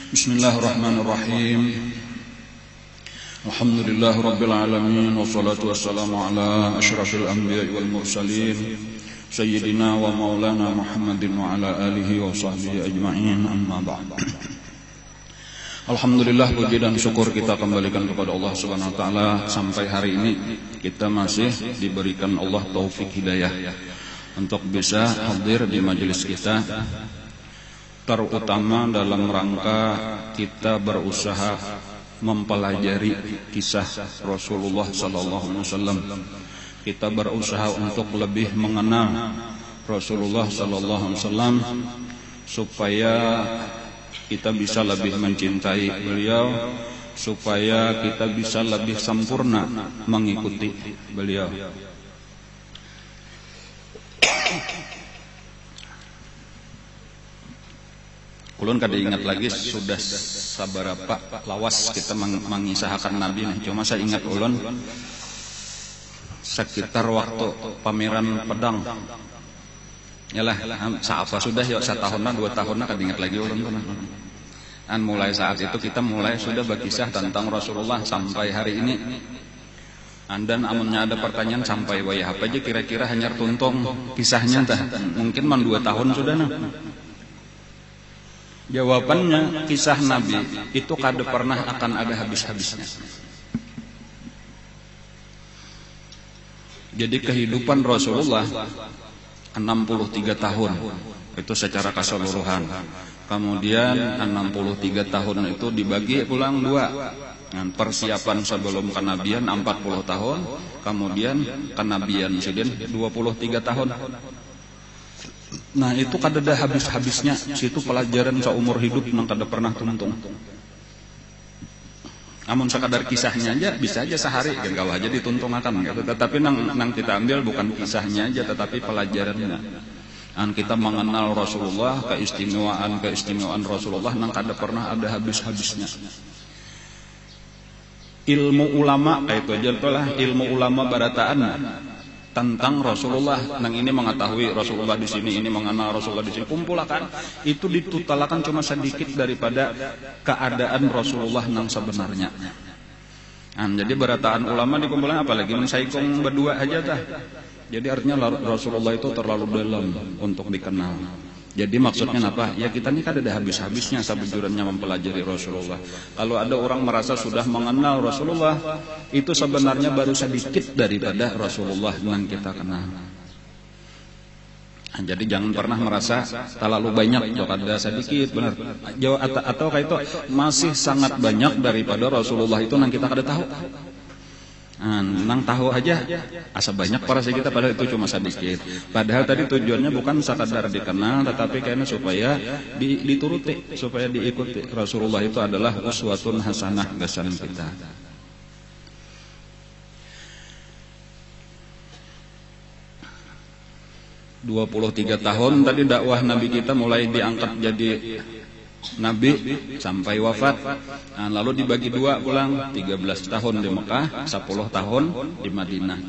Bismillahirrahmanirrahim. Alhamdulillahirabbil alamin wassalatu wassalamu ala asyrafil anbiya'i wal mursalin sayyidina wa maulana Muhammadin wa ala alihi wa sahbihi ajma'in, amma ba'd. Alhamdulillah, puji dan syukur kita kembalikan kepada Allah Subhanahu wa taala. Sampai hari ini kita masih diberikan Allah taufik hidayah untuk bisa hadir di majelis kita, terutama dalam rangka kita berusaha mempelajari kisah Rasulullah sallallahu alaihi wasallam. Kita berusaha untuk lebih mengenal Rasulullah sallallahu alaihi wasallam supaya kita bisa lebih mencintai beliau, supaya kita bisa lebih sempurna mengikuti beliau. Ulun kada ingat lagi sudah sabarapa lawas kita mengisahkan Nabi nih. Cuma saya ingat ulun sekitar waktu pameran pedang. Yalah, saapa sudah ya, 1 tahun 2 tahun kada ingat lagi ulun. Mulai saat itu kita mulai sudah berkisah tentang Rasulullah sampai hari ini. Dan amunnya ada pertanyaan sampai wayah apa aja kira-kira hanya tuntung kisahnya tah. Mungkin 2 tahun sudah nah. Jawabannya, kisah Nabi itu kada pernah akan ada habis-habisnya. Jadi kehidupan Rasulullah 63 tahun itu secara keseluruhan. Kemudian 63 tahun itu dibagi pulang 2. Persiapan sebelum kenabian 40 tahun, kemudian kenabian sidin 23 tahun. Nah itu kada ada habis-habisnya. Situ pelajaran seumur hidup yang kada pernah tuntung. Amun sekadar kisahnya aja bisa aja sehari gagal aja dituntung akan gitu. Tetapi nang kita ambil bukan kisahnya aja tetapi pelajarannya. Kita mengenal Rasulullah, keistimewaan Rasulullah nang kada pernah ada habis-habisnya. Ilmu ulama itu aja lah, ilmu ulama barataan tentang Rasulullah. Nang ini mengetahui Rasulullah di sini, ini mengenal Rasulullah di sini. Kumpulakan itu ditutalakan cuma sedikit daripada keadaan Rasulullah nang sebenarnya. Jadi berataan ulama dikumpulkan apalagi mensaikong berdua aja dah. Jadi artinya Rasulullah itu terlalu dalam untuk dikenal. Jadi maksudnya apa? Ya kita ini kan ada habis-habisnya sabujurnya mempelajari Rasulullah. Kalau ada orang merasa sudah mengenal Rasulullah, itu sebenarnya baru sedikit daripada Rasulullah yang kita kenal. Jadi jangan pernah merasa terlalu banyak atau ada sedikit, benar. Atau kayak itu masih sangat banyak daripada Rasulullah itu yang kita kada tahu. Nang tahu aja asa banyak para kita padahal itu cuma sedikit. Padahal tadi tujuannya bukan sekadar dikenal tetapi kayaknya supaya dituruti, supaya diikuti. Rasulullah itu adalah uswatun hasanah gasan kita. ...23 tahun tadi dakwah Nabi kita mulai diangkat jadi Nabi sampai wafat. Lalu dibagi 2 pulang, 13 tahun di Mekah, 10 tahun di Madinah.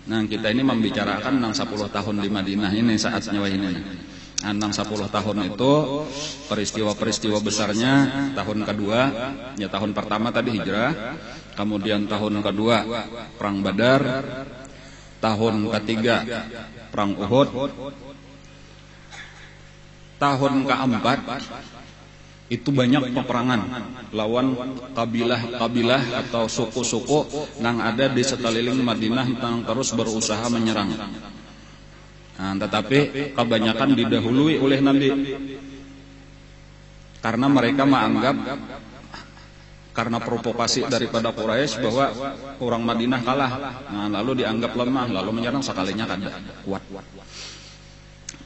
Nah kita ini membicarakan nang 10 tahun di Madinah ini saat nyawa ini. Nang 10 tahun itu peristiwa-peristiwa besarnya tahun kedua, ya tahun pertama tadi hijrah, kemudian tahun kedua perang Badar, tahun ketiga perang Uhud, tahun keempat itu banyak peperangan lawan kabilah-kabilah atau suku-suku yang ada di sekeliling Madinah yang terus berusaha menyerang. Tetapi kebanyakan didahului oleh Nabi karena mereka menganggap karena provokasi daripada Quraisy bahwa orang Madinah kalah. Lalu dianggap lemah, lalu menyerang sekalinya kada kuat.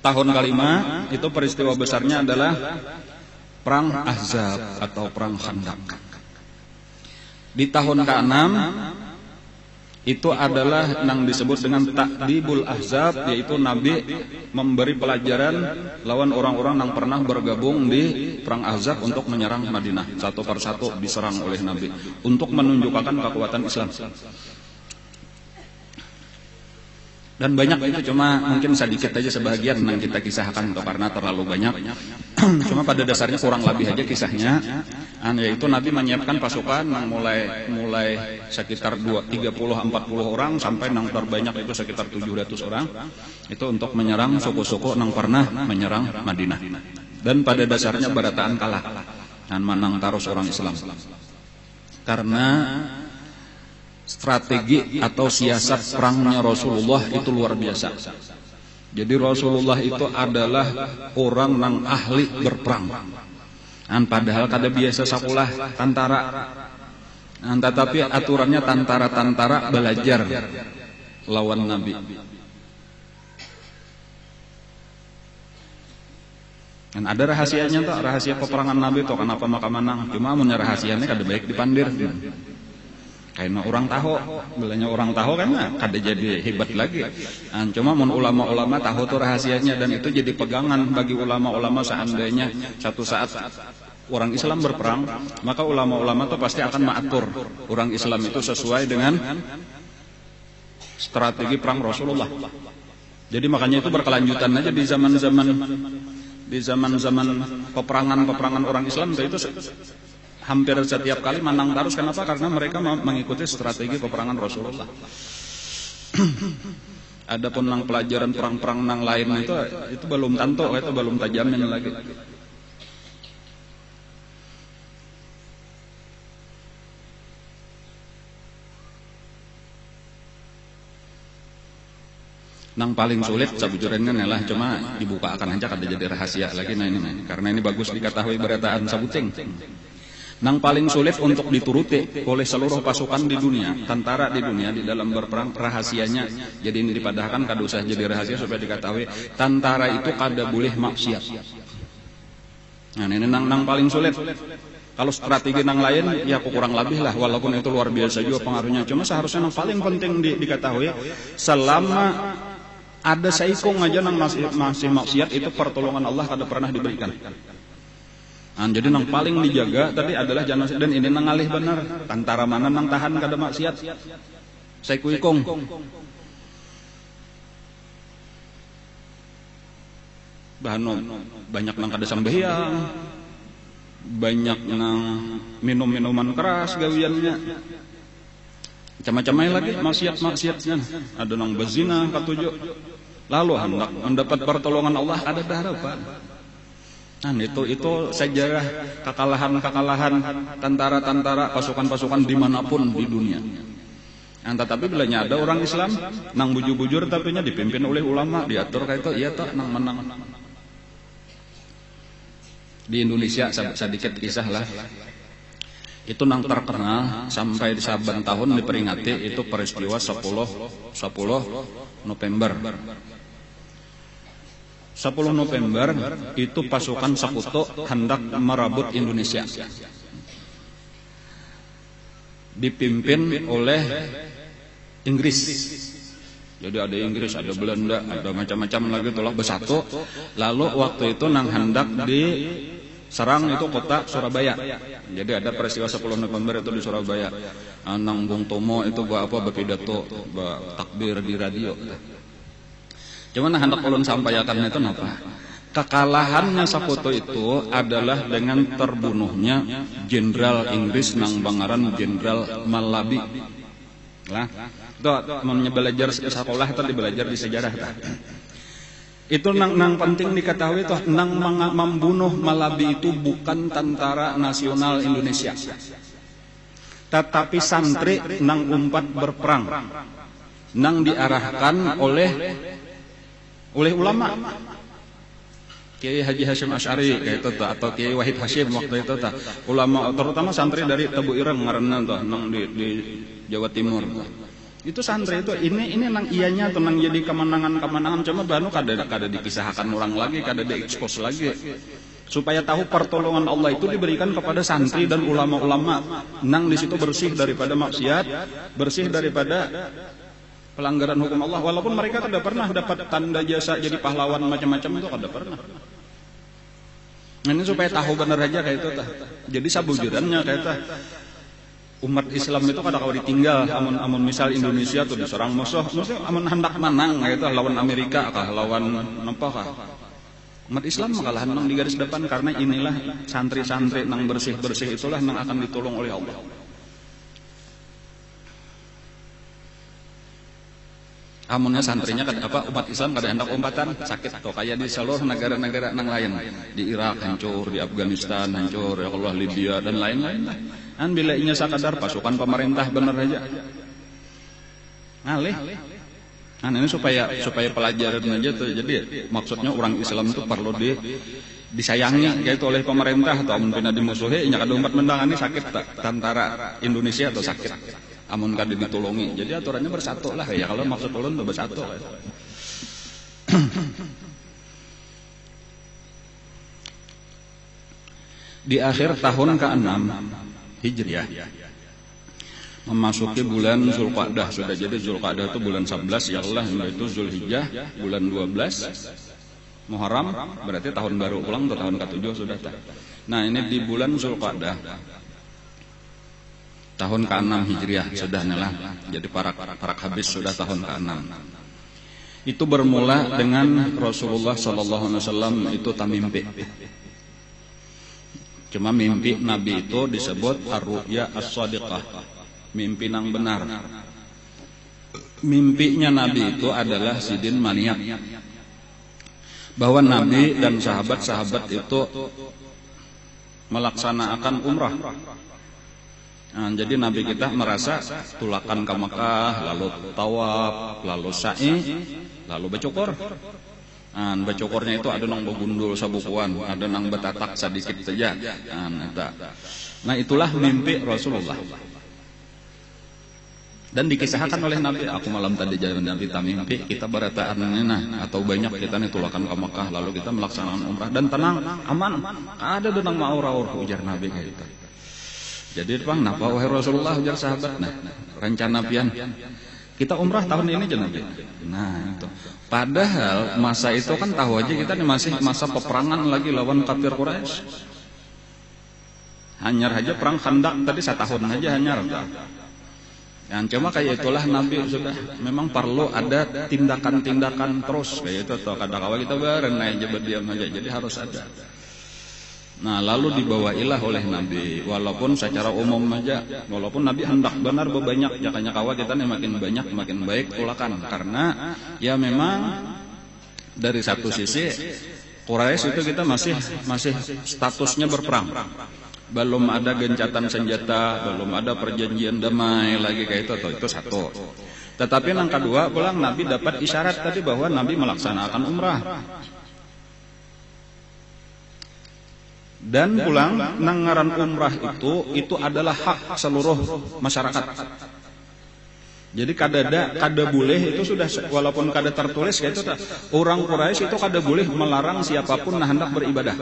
Tahun kelima itu peristiwa besarnya adalah Perang Ahzab atau Perang Khandaq. Di tahun ke-6 itu adalah yang disebut dengan Ta'dibul Ahzab, yaitu Nabi memberi pelajaran lawan orang-orang yang pernah bergabung di Perang Ahzab untuk menyerang Madinah. Satu persatu diserang oleh Nabi untuk menunjukkan kekuatan Islam. Dan banyak itu cuma mungkin sedikit aja sebagian yang kita kisahkan karena terlalu banyak. cuma pada dasarnya kurang lebih aja kisahnya. Yaitu Nabi menyiapkan pasukan yang mulai sekitar 30-40 orang sampai yang terbanyak itu sekitar 700 orang. Itu untuk menyerang suku-suku yang pernah menyerang Madinah. Dan pada dasarnya barataan kalah dan menang terus orang Islam. Karena strategi atau siasat perangnya Rasulullah itu luar biasa. Jadi Rasulullah itu adalah orang yang ahli berperang. Padahal kada biasa sakulah tentara. Tetapi aturannya tentara belajar lawan Nabi. Dan ada rahasianya tuh, rahasia peperangan Nabi tuh kenapa maka menang. Cuma punya rahasianya kada baik dipandir. Karena orang tahu, bilanya orang tahu kan kada jadi hebat lagi. Cuma ulama-ulama tahu tuh rahasianya dan itu jadi pegangan bagi ulama-ulama seandainya satu saat orang Islam berperang, maka ulama-ulama tuh pasti akan mengatur orang Islam itu sesuai dengan strategi perang Rasulullah. Jadi makanya itu berkelanjutan aja di zaman-zaman peperangan orang Islam itu hampir setiap kali menang terus. Kenapa? Karena mereka mengikuti strategi peperangan Rasulullah. Adapun nang pelajaran perang-perang nang lain itu belum tentu, itu belum tajamin lagi. Nang paling sulit sabujurnya adalah cuma dibukakan aja kada jadi rahasia lagi ini karena ini bagus diketahui berataan sabuting. Nang paling sulit untuk dituruti oleh seluruh pasukan di dunia, tentara di dunia di dalam berperang rahasianya. Jadi ini dipadahkan kada usah jadi rahasia supaya diketahui tentara itu kada boleh maksiat. Ini nang paling sulit. Kalau strategi nang lain ya kurang lebih lah walaupun itu luar biasa juga pengaruhnya. Cuma seharusnya nang paling penting diketahui selama ada saikung aja nang masih maksiat itu pertolongan Allah kada pernah diberikan. Jadi nang paling dijaga tadi adalah jangan, dan ini nang alih benar. Tentara mana nang tahan kada maksiat? Saikung. Banyak nang kada sembahyang, banyak nang minum-minuman keras gawiannya. Macam-macam lagi maksiat-maksiatnya. Ada nang berzina katujuh. Lalu hendak mendapat pertolongan Allah ada harapan. Itu sejarah kekalahan tentara-tentara pasukan-pasukan dimanapun di dunia. Tetapi bila ada orang Islam nang bujur-bujur tapi dipimpin oleh ulama diatur kayak itu iya tak nang menang. Di Indonesia sedikit kisah lah. Itu nang terkenal sampai di saban tahun diperingati itu peristiwa 10 November. 10 November itu pasukan Sekutu hendak merebut Indonesia. Dipimpin oleh Inggris. Jadi ada Inggris, ada Belanda, ada macam-macam lagi itulah bersatu. Lalu waktu itu nang hendak diserang itu kota Surabaya. Jadi ada peristiwa 10 November itu di Surabaya. Nang Bung Tomo itu berpidato, takbir di radio. Cuman hendak ulun sampaikan itu apa? Kekalahannya Sekutu itu adalah dengan terbunuhnya Jenderal Inggris nang bangaran Jenderal Malabi. Lah, itu belajar sekolah itu belajar di sejarah. Itu nang penting diketahui itu nang membunuh Malabi itu bukan tentara nasional Indonesia. Tetapi santri nang umpat berperang. Nang diarahkan oleh ulama. Kiai Haji Hashim Asy'ari itu atau Kiai Wahid Hashim waktu itu ulama terutama santri dari Tebu Ireng ngaranna nang di Jawa Timur. Itu santri itu ini nang ianya tuh nang jadi kemenangan cuma banu kada dipisahkan orang lagi, kada diekspos lagi. Supaya tahu pertolongan Allah itu diberikan kepada santri dan ulama-ulama nang di situ bersih daripada maksiat, bersih daripada pelanggaran hukum Allah, walaupun mereka tidak pernah dapat tanda jasa jadi pahlawan macam-macam itu kada pernah. Ini supaya tahu benar aja kayak itu Jadi sabujurannya kayak itu umat Islam itu kada kau ditinggal. Amun misal Indonesia tuh diserang musuh amun hendak menang kayak itu lawan Amerika kah lawan apa kah? Umat Islam makalah nang di garis depan, karena inilah santri-santri nang bersih-bersih itulah nang akan ditolong oleh Allah. Amunnya santrinya umat Islam kada hendak umpatan sakit atau kayak di seluruh negara-negara nang lain, di Irak hancur, di Afghanistan hancur, ya Allah, Libya dan lain-lain. An bila inya sakadar pasukan pemerintah bener aja ngalih. Ini supaya pelajaran aja tuh. Jadi maksudnya orang Islam itu perlu disayangi yaitu oleh pemerintah, atau mungkin dimusuhi nya kada umat mendangani sakit tentara Indonesia atau sakit amun kada ditolongi. Jadi aturannya bersatu lah ya, kalau maksud ulun tuh bersatu. Di akhir tahun ke-6 Hijriah memasuki bulan Zulqa'dah sudah. Jadi Zulqa'dah itu bulan 11 ya Allah, itu Zulhijjah bulan 12, Muharram berarti tahun baru ulang atau tahun ke-7 sudah. Nah, ini di bulan Zulqa'dah tahun ke-6 Hijriah sudah lah. Jadi parak habis sudah tahun ke-6. Itu bermula dengan Rasulullah sallallahu alaihi wasallam itu tamimpi. Cuma mimpi Nabi itu disebut ar-ru'ya as-shadiqah, mimpi nang benar. Mimpinya Nabi itu adalah sidin maniak, bahwa Nabi dan sahabat-sahabat itu melaksanakan umrah. Nah, jadi Nabi kita merasa tulakan ke Mekah, lalu tawaf, lalu sa'i, lalu bercukur. Nah, bercukurnya itu ada nang begundul sabukuan, ada nang betatak sedikit saja. Nah, itulah mimpi Rasulullah. Dan dikisahkan oleh Nabi, aku malam tadi jalan Nabi tamimpi, kita berataan atau banyak kita nih tulakan ke Mekah, lalu kita melaksanakan umrah dan tenang, aman, ada denang ma'aur-aur, ujar Nabi kayak gitu. Jadi bang, napa wahai Rasulullah, ujar sahabat, nah rencana pian kita umrah tahun ini aja Nabi. Nah itu, padahal masa itu kan tahu aja kita nih masih masa peperangan lagi lawan kafir Quraisy. Hanyar aja perang Khandaq tadi 1 tahun aja hanyar. Yang cuma kayak itulah Nabi sudah memang perlu ada tindakan-tindakan terus kayak itu atau kadang-kadang kita bareng aja berdiam aja, jadi harus ada. Nah, lalu dibawailah oleh Nabi, walaupun secara umum aja, walaupun Nabi hendak benar berbanyak, jakanya kawa kita nih makin banyak makin baik tulakan, karena ya memang dari satu sisi Quraisy itu kita masih statusnya berperang. Belum ada gencatan senjata, belum ada perjanjian damai lagi kayak itu satu. Tetapi yang kedua, pulang Nabi dapat isyarat tadi bahwa Nabi melaksanakan umrah. Dan pulang nangaran umrah itu adalah hak seluruh masyarakat. Jadi kada boleh itu sudah, walaupun kada tertulis kayak itu, orang Quraisy itu kada boleh melarang siapapun nah hendak beribadah.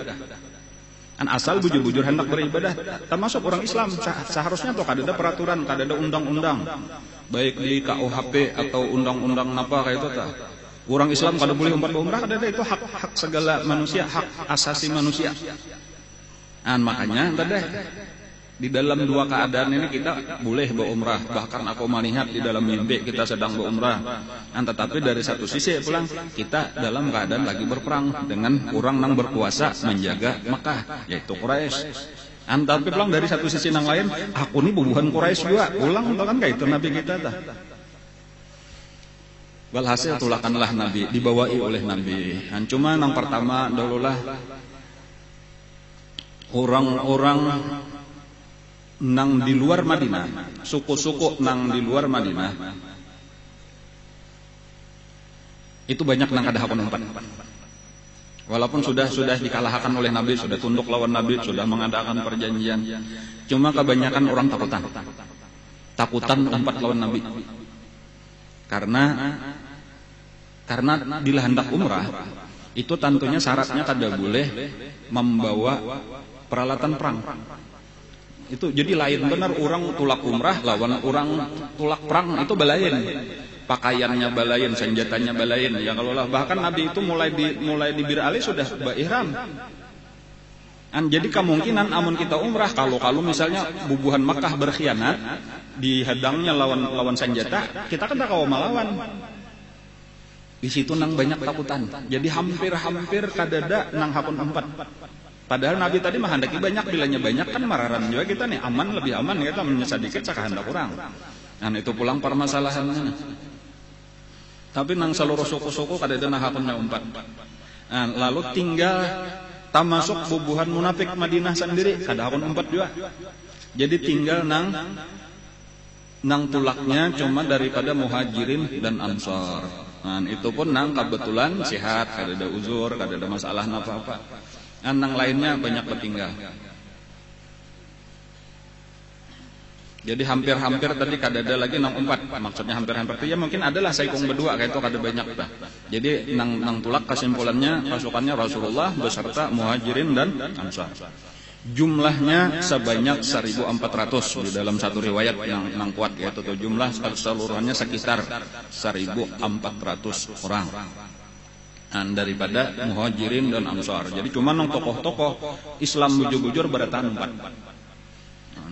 Asal bujur-bujur hendak beribadah, termasuk orang Islam seharusnya tuh kada ada peraturan, kada ada undang-undang, baik di KUHP atau undang-undang napa kayak itu ta. Orang Islam kada boleh umrah, kada ada, itu hak segala manusia, hak asasi manusia. Makanya tadi di dalam dua keadaan ini kita boleh berumrah, bahkan aku melihat di dalam mimpi kita sedang berumrah. Tetapi dari satu sisi pulang kita dalam keadaan lagi berperang dengan orang yang berkuasa menjaga Mekah, yaitu Quraisy. Tapi pulang dari satu sisi yang lain, aku ini bubuhan Quraisy juga, pulang kan kayak itu Nabi kita dah. Walhasil tulakanlah Nabi, dibawai oleh Nabi. Cuma yang pertama dululah orang-orang nang di luar Madinah, suku-suku nang di luar Madinah itu banyak nang kada hakun umpat. Walaupun sudah dikalahkan oleh Nabi, sudah tunduk lawan Nabi, sudah mengadakan perjanjian, cuma kebanyakan orang takutan umpat lawan Nabi. Karena bila hendak umrah itu tentunya syaratnya kada boleh membawa peralatan perang. Itu jadi lain benar orang tulak umrah lawan orang tulak perang, itu balain. Pakaiannya balain, senjatanya balain. Ya kalau lah, bahkan Nabi itu mulai di Bir Ali sudah berihram. Jadi kemungkinan amun kita umrah, kalau misalnya bubuhan Makkah berkhianat, dihadangnya lawan senjata, kita kan tak kawa melawan. Di situ nang banyak takutan. Jadi hampir-hampir kadada nang hakun 4. Padahal Nabi tadi mah handaki banyak, bilanya banyak kan mararan juga kita nih, aman lebih aman kita menyesal dikit sakahandak kurang. Nah itu pulang permasalahannya. Tapi nang seluruh suku-suku kadada nang hakunnya 4. Nah, lalu tinggal tamasuk bubuhan munafik Madinah sendiri kada hakun 4 juga. Jadi tinggal nang tulaknya cuma daripada muhajirin dan ansar. Nah, itu pun nang kebetulan sehat, kada ada uzur, kada ada masalah apa-apa. Nang lainnya banyak bertinggal. Jadi hampir-hampir tadi kada ada lagi nang 4. Maksudnya hampir-hampir itu ya mungkin adalah saikung berdua kayak itu kada banyak dah. Jadi nang tulak kesimpulannya pasukannya Rasulullah beserta muhajirin dan ansar. Jumlahnya sebanyak 1.400 di dalam satu riwayat yang kuat yaitu jumlah keseluruhannya sekitar 1.400 orang daripada muhajirin dan ansar. Jadi cuma nang tokoh-tokoh Islam bujur-bujur beratan 4.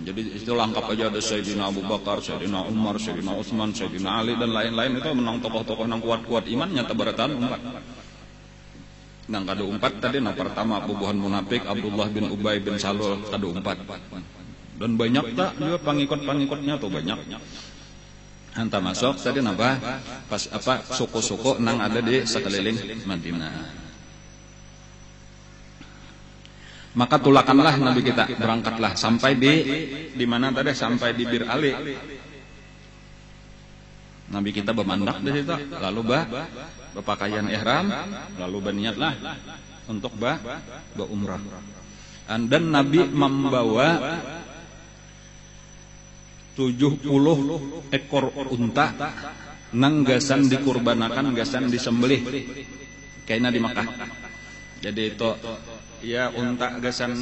Jadi itu lengkap aja ada Sayyidina Abu Bakar, Sayyidina Umar, Sayyidina Utsman, Sayyidina Ali dan lain-lain itu menang tokoh-tokoh nang kuat-kuat iman nyata beratan 4. Nang kado 4 tadi nang pertama bubuhan munafik Abdullah bin Ubay bin Salul kado 4. Dan banyak tak juga pengikut-pengikutnya tuh banyak. Anta masuk tadi napa? Pas apa suku-suku nang ada di sekeliling Madinah. Maka tulakanlah Nabi kita, berangkatlah sampai di mana tadi? Sampai di Bir Ali. Nabi kita bermandak di situ, lalu berpakaian ihram, lalu berniatlah untuk berumrah. Dan Nabi membawa 70 ekor unta nang gasan dikurbanakan, gasan disembelih kayaknya di Makkah. Jadi itu ya unta gasan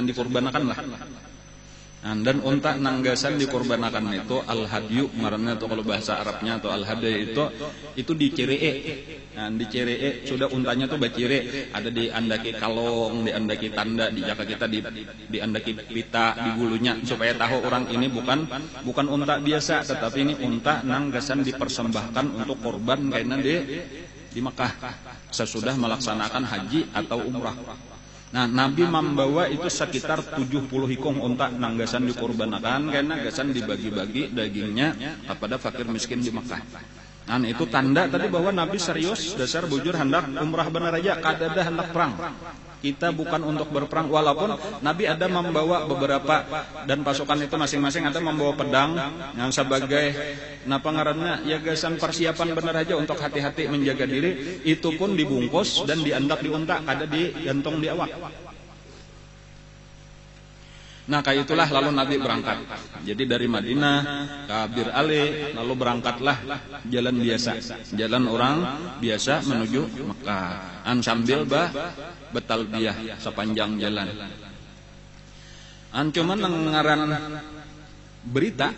dikurbanakan lah. Dan unta nanggasan dikurbanakan itu al-hadyu ngaranna itu kalau bahasa Arabnya atau al-hadyu itu diceree. Nah, diceree sudah untanya tuh bacire, ada diandaki kalong, diandaki tanda, di jaka kita diandaki pita di bulunya supaya tahu orang ini bukan unta biasa tetapi ini unta nanggasan dipersembahkan untuk korban karena di Makkah sesudah melaksanakan haji atau umrah. Nah, Nabi membawa itu sekitar 70 hikung unta nanggasan dikurbanakan karena gasan dibagi-bagi dagingnya kepada fakir miskin di Makkah. Nah, itu tanda tadi bahwa Nabi serius dasar bujur hendak umrah benar aja, kadada hendak perang. Kita bukan untuk berperang, walaupun Nabi ada membawa beberapa dan pasukan itu masing-masing ada membawa pedang yang sebagai napa ngaranna ya gasan persiapan benar aja untuk hati-hati menjaga diri. Itu pun dibungkus dan diandak di unta, ada digantung di awak. Nah, kayak itulah lalu Nabi berangkat. Jadi dari Madinah ke Bir Ali, lalu berangkatlah jalan biasa, jalan orang biasa menuju Mekah. Sambil betalbiyah sepanjang jalan. Cuman ngaran berita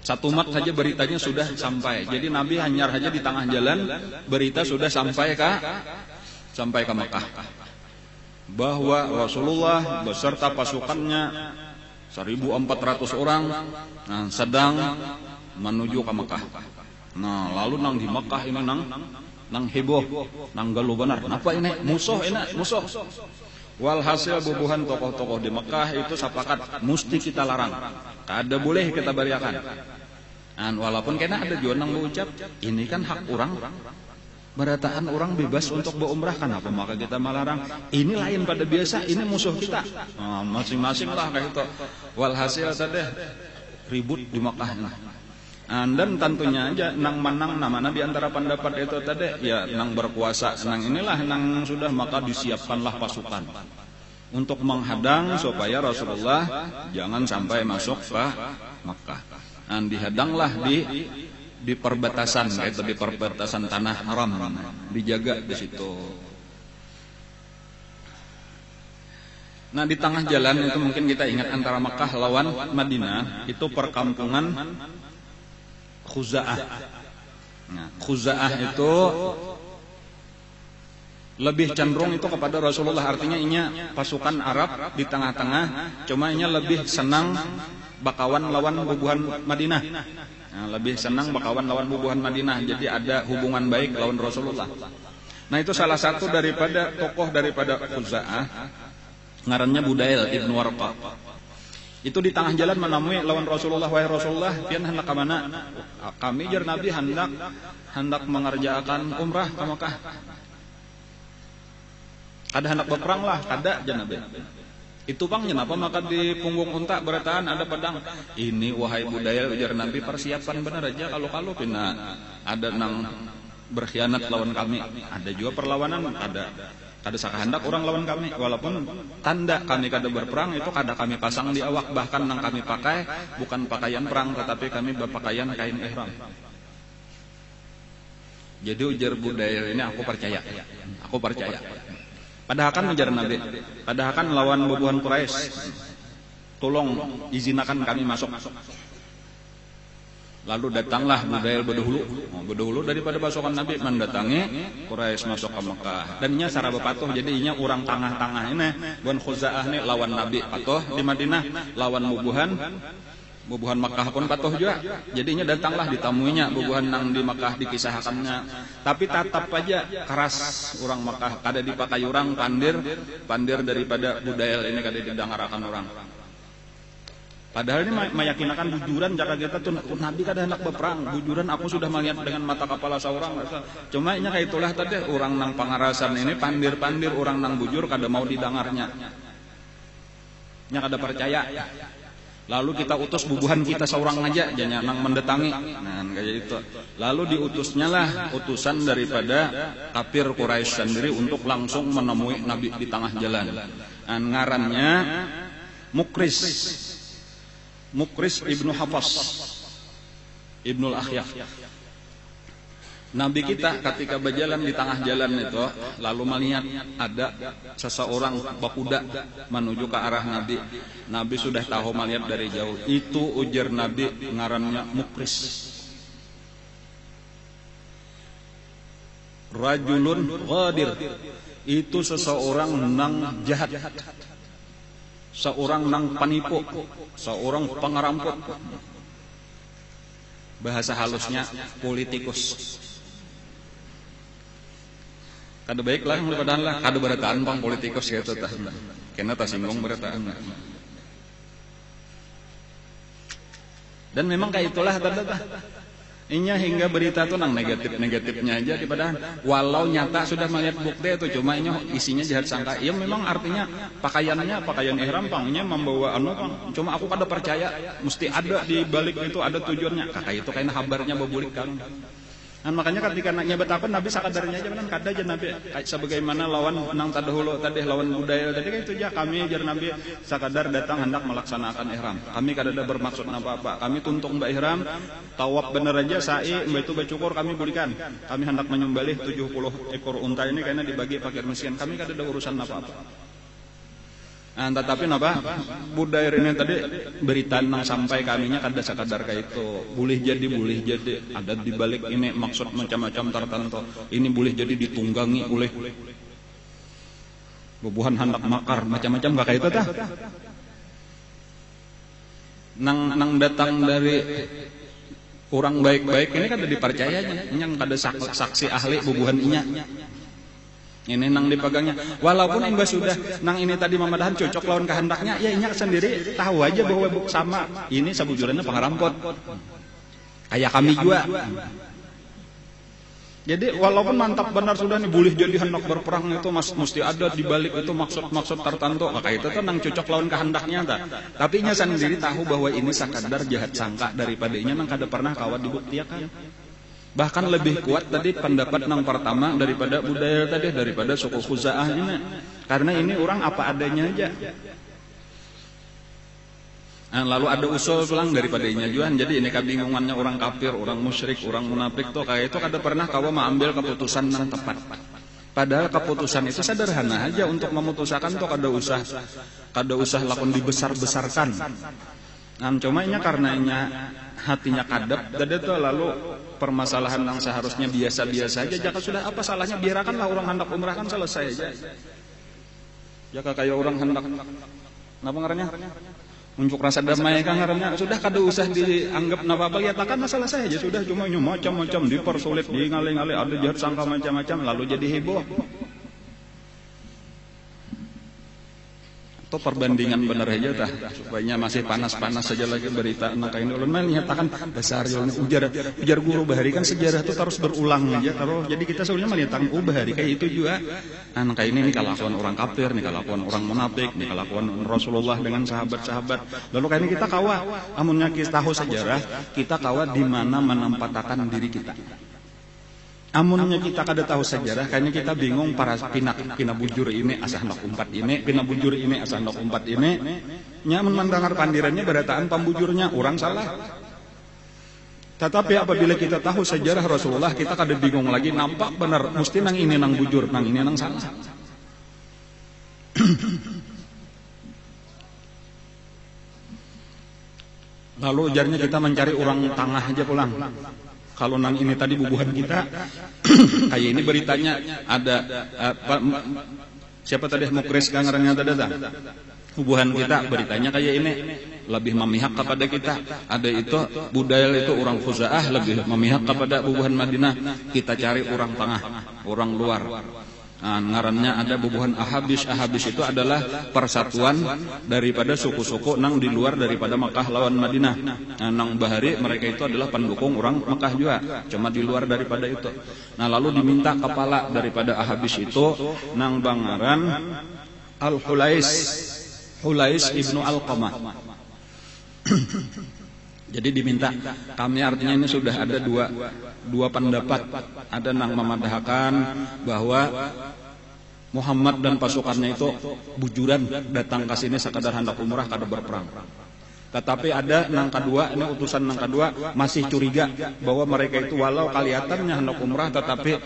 satu mat saja beritanya sudah sampai. Jadi Nabi hanyar saja di tengah jalan, berita sudah sampai ke Mekah. Bahwa Rasulullah beserta pasukannya 1.400 orang sedang menuju ke Mekah. Nah, lalu nang di Mekah ini nang heboh, nang galuh benar. Napa ini? Musuh. Walhasil bubuhan tokoh-tokoh di Mekah itu sepakat mesti kita larang. Kada boleh kita bariakan. Walaupun kena ada juga nang mengucap, ini kan hak orang. Berataan orang bebas untuk berumrah, kenapa maka kita melarang? Ini lain pada biasa, ini musuh kita. Masing-masing lah kayak itu. Walhasil tadi ribut di Makkah. Dan tentunya aja nang manang namanya di antara pendapat itu tadi ya nang berkuasa, nang inilah nang sudah maka disiapkanlah pasukan untuk menghadang supaya Rasulullah jangan sampai masuk ke Makkah. Dan dihadanglah di perbatasan, yaitu di perbatasan tanah haram, dijaga di situ. Nah, di tengah jalan itu mungkin kita ingat antara Makkah lawan Madinah itu perkampungan Khuza'ah. Nah, Khuza'ah itu lebih cenderung itu kepada Rasulullah, artinya inya pasukan Arab di tengah-tengah, cuma inya lebih senang bakawan lawan bubuhan Madinah. Nah, lebih senang bakawan lawan bubuhan Madinah, jadi ada hubungan baik lawan Rasulullah. Nah, itu salah satu daripada tokoh daripada Khuza'ah, ngarannya Budail ibnu Warqa. Itu di tengah jalan menemui lawan Rasulullah, wahai Rasulullah, pian hendak ke mana? Kami jar Nabi hendak mengerjakan umrah ke Mekah. Kada hendak berperang lah, kada jar Nabi. Itu pang kenapa maka di punggung unta bertahan ada pedang. Ini wahai Budail ujar Nabi, persiapan benar aja kalau pina ada nang berkhianat lawan kami. Ada juga perlawanan, kada sakahandak orang lawan kami. Walaupun tanda kami kada berperang itu kada kami pasang di awak, bahkan nang kami pakai bukan pakaian perang tetapi kami berpakaian kain ihram. Jadi ujar Budail ini aku percaya. Padahal kan menjar Nabi, padahal kan lawan bubuhan Quraisy. Tolong izinakan kami masuk. Lalu datanglah Budail berdahulu daripada pasukan Nabi mendatangi Quraisy masuk ke Mekah. Dan nya cara bepatuh, jadi inya orang tengah-tengah ini buan Khuza'ah ini lawan Nabi patuh di Madinah, lawan bubuhan Makkah pun patuh juga. Jadinya datanglah ditamuinya bubuhan nang di Makkah dikisahkannya. Tapi tetap aja keras orang Makkah, kada dipakai orang pandir daripada Budail ini kada didangarakan orang. Padahal ini meyakinakan bujuran jaka kita tuh Nabi kada hendak berperang. Bujuran aku sudah melihat dengan mata kepala seorang. Cuma nya kayak itulah tadi orang nang pangarasan ini pandir orang nang bujur kada mau didengarnya. Nya kada percaya. Lalu kita utus bubuhan kita seorang aja, jangan nang mendatangi. Nah, kayak itu. Lalu diutusnya lah utusan daripada kafir Quraisy sendiri untuk langsung menemui Nabi di tengah jalan. Ngarannya Mukris ibnu Hafas ibnul Akhyaf. Nabi kita ketika berjalan di tengah jalan itu lalu melihat ada seseorang berkuda menuju ke arah Nabi. Nabi sudah tahu melihat dari jauh. Itu ujar Nabi ngarannya Mukris. Rajulun ghadir. Itu seseorang nang jahat. Seorang nang penipu, seorang pengeramput. Bahasa halusnya politikus. Kada baik lah padahal lah kada berataan pang politikus gitu tah. Kena tasinggung berataan. Dan memang kayak itulah tah. Inya hingga berita tuh nang negatifnya aja di padahal walau nyata sudah melihat bukti itu cuma inya isinya jahat sangka. Iya memang artinya pakaian ihram pangnya membawa pang. Cuma aku kada percaya mesti ada di balik itu ada tujuannya. Kakak itu kayaknya kabarnya babulik kan. Dan makanya ketika nyebut apa Nabi sakadarnya aja benar kada aja Nabi sebagaimana lawan nang tadahulu tadi lawan Budail tadi kan itu aja kami jar Nabi sakadar datang hendak melaksanakan ihram. Kami kada ada bermaksud apa-apa. Kami tuntung mbak ihram, tawaf bener aja sa'i mbak itu bercukur kami berikan. Kami hendak menyembelih 70 ekor unta ini karena dibagi fakir miskin. Kami kada ada urusan apa-apa. Nah, tetapi napa Budair ini tadi berita nang sampai kaminya kada sakadar kayak itu boleh jadi ada di balik ini maksud macam-macam tertentu ini boleh jadi ditunggangi oleh bubuhan hendak makar macam-macam kayak itu tah nang datang dari orang baik-baik ini kada dipercayanya yang kada saksi ahli bubuhan inya. Ini nang dipegangnya. Walaupun imbas sudah nang ini tadi mamadahan cocok lawan kehendaknya, ya inya sendiri tahu aja bahwa sama. Ini sabujurannya pengerampot. Kayak kami juga. Jadi walaupun mantap benar sudah nih boleh jadi hendak berperang itu mesti ada di balik itu maksud tertentu. Maka itu tuh nang cocok lawan kehendaknya ta. Tapi inya sendiri tahu bahwa ini sakadar jahat sangka daripada inya nang kada pernah kawat dibuktikan. Bahkan lebih kuat tadi pendapat nang pertama daripada Budail tadi daripada suku Khuza'ah ini. Karena ini orang apa adanya aja. Nah, lalu ada usul pulang daripada inyajuan. Jadi ini kebingungannya orang kafir, orang musyrik, orang munafik tuh kayak itu kada pernah kawa mengambil keputusan yang tepat. Padahal keputusan itu sederhana aja untuk memutuskan tuh kada usah lakon dibesar-besarkan. Nah, cuma ini karenanya hatinya kadep, jadi tuh lalu permasalahan yang seharusnya biasa-biasa aja. Jika sudah apa salahnya biarkanlah orang hendak umrah kan selesai aja. Jika kayak orang hendak, apa ngarannya? Unjuk rasa damai kan ngarannya sudah kada usah dianggap napa-apa, lihatkan masalah saya aja sudah, cuma macam-macam dipersulit, ngalih-ngalih, ada jahat sangka macam-macam, lalu jadi heboh. Atau perbandingan bener aja tah, supaya masih panas-panas saja lagi berita anak ini ulun mah nyatakan dasar ujar guru bahari kan sejarah itu terus berulang aja terus. Jadi kita sebenarnya melihatkan bahari kayak itu juga. Anak ini kelakuan orang kafir, nih kelakuan orang munafik, nih kelakuan Rasulullah dengan sahabat-sahabat. Lalu kayak ini kita kawa, amunnya kita tahu sejarah, kita kawa di mana menempatkan diri kita. Amunnya kita kada tahu sejarah, kayaknya kita bingung para pina bujur ini asah nok umpat ini, pina bujur ini asah nok umpat ini. Nyaman mendengar pandirannya berataan pembujurnya orang salah. Tetapi apabila kita tahu sejarah Rasulullah, kita kada bingung lagi, nampak benar mesti nang ini nang bujur, nang ini nang salah. Lalu ujarnya kita mencari orang tengah aja pulang. Kalau nang ini tadi bubuhan kita, kayak ini beritanya ada siapa tadi Mukris kangarnya tadi dah. Bubuhan kita beritanya kayak ini lebih memihak kepada kita. Ada itu Budail itu orang Khuza'ah lebih memihak kepada bubuhan Madinah. Kita cari orang tengah, orang luar. Nah, ngarannya ada bubuhan Ahabis. Ahabis itu adalah persatuan daripada suku-suku nang di luar daripada Makkah lawan Madinah. Nah, nang bahari mereka itu adalah pendukung orang Makkah juga, cuma di luar daripada itu. Nah, lalu diminta kepala daripada Ahabis itu nang bangaran Al-Hulais, Hulais ibnu Alqamah. Jadi diminta, kami artinya ini sudah ada dua pendapat. Ada nang memadahkan bahwa Muhammad dan pasukannya itu bujuran datang ke sini sekadar hendak umrah kada berperang. Tetapi ada nang kedua, ini utusan nang kedua masih curiga bahwa mereka itu walau kelihatannya hendak umrah tetapi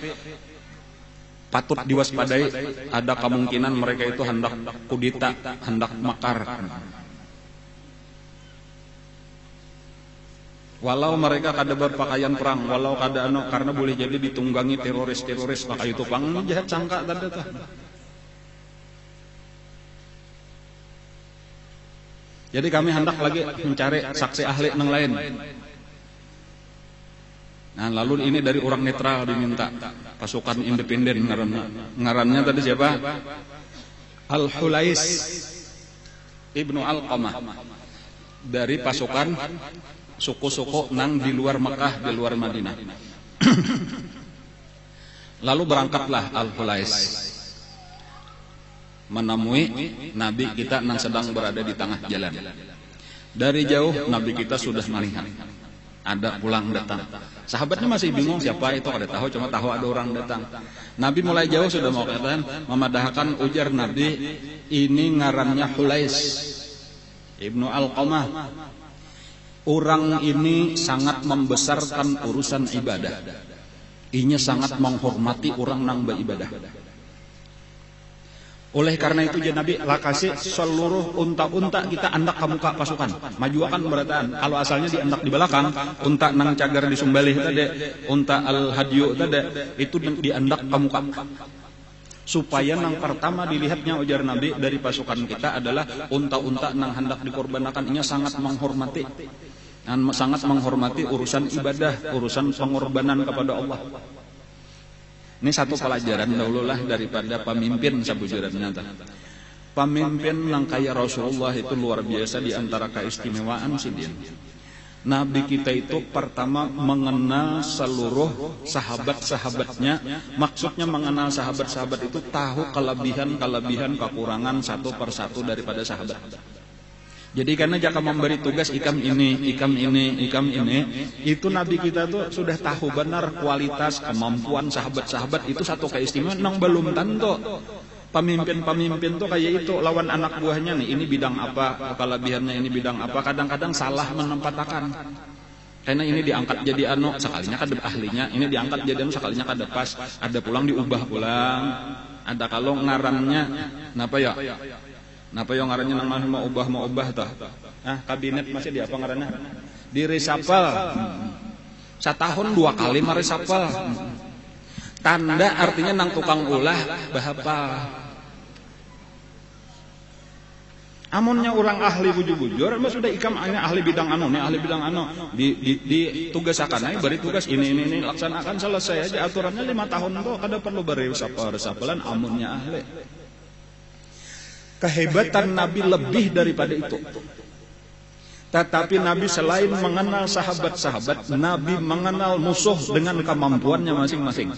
patut diwaspadai, ada kemungkinan mereka itu hendak kudeta, hendak makar. Walau mereka kada berpakaian perang, walau kada karena boleh jadi ditunggangi teroris-teroris, maka itu pang jahat sangka tadi tah. Jadi kami hendak lagi mencari saksi ahli yang lain. Nah, lalu ini dari orang netral diminta, pasukan independen ngarannya tadi siapa? Al-Hulais ibnu Alqamah, dari pasukan suku-suku nang di luar Mekah, di luar Madinah. Lalu berangkatlah Al-Hulais menemui Nabi kita nang sedang berada di tengah jalan. Dari jauh Nabi kita sudah melihat ada pulang datang. Sahabatnya masih bingung siapa itu, kada tahu, cuma tahu ada orang datang. Nabi mulai jauh sudah mau katakan, memadahkan, ujar Nabi, ini ngarannya Hulais ibnu Alqamah. Orang ini sangat membesarkan urusan ibadah. Inya sangat menghormati orang nang beribadah. Oleh karena itu Nabi lakasi seluruh unta-unta kita andak ke muka pasukan. Maju akan berataan. Kalau asalnya diandak di belakang, unta nang cagar di Sumbalih tadi, unta Al-Hadyu tadi, itu diandak ke muka. Supaya nang pertama dilihatnya ujar Nabi dari pasukan kita adalah unta-unta nang hendak dikorbankan. Inya sangat menghormati. Dan sangat menghormati urusan ibadah, urusan pengorbanan kepada Allah. Ini satu pelajaran dahululah daripada pemimpin sabujurannya. Pemimpin nang kaya Rasulullah itu luar biasa di antara keistimewaan sidin. Nabi kita itu pertama mengenal seluruh sahabat-sahabatnya. Maksudnya mengenal sahabat-sahabat itu tahu kelebihan-kelebihan kekurangan satu persatu daripada sahabat. Jadi karena jika memberi tugas ikam ini, itu Nabi kita tuh sudah tahu benar kualitas, kemampuan sahabat-sahabat itu satu keistimewaan nang belum tentu. Pemimpin-pemimpin tuh kayak itu lawan anak buahnya nih, ini bidang apa, kelebihannya ini bidang apa, kadang-kadang salah menempatkan. Karena ini diangkat jadi sekalinya kada ahlinya, ini diangkat jadi sekalinya kada pas, ada pulang diubah pulang, ada kalau ngarannya, napa ya? Napa yang ngarannya nang mau ubah tah? Kabinet masih di apa ngarannya? Di resapel. Setahun 2 kali meresapel. Tanda artinya nang tukang ulah bahapal. Amunnya orang ahli bujur-bujur, mah sudah ikam ini ahli bidang anu, nih ahli bidang anu, di tugasakan aja, beri tugas ini laksanakan, selesai aja aturannya 5 tahun tuh, kada perlu beri resapelan amunnya ahli. Kehebatan Nabi lebih daripada itu. Tetapi Nabi selain mengenal sahabat-sahabat, Nabi mengenal musuh dengan kemampuannya masing-masing.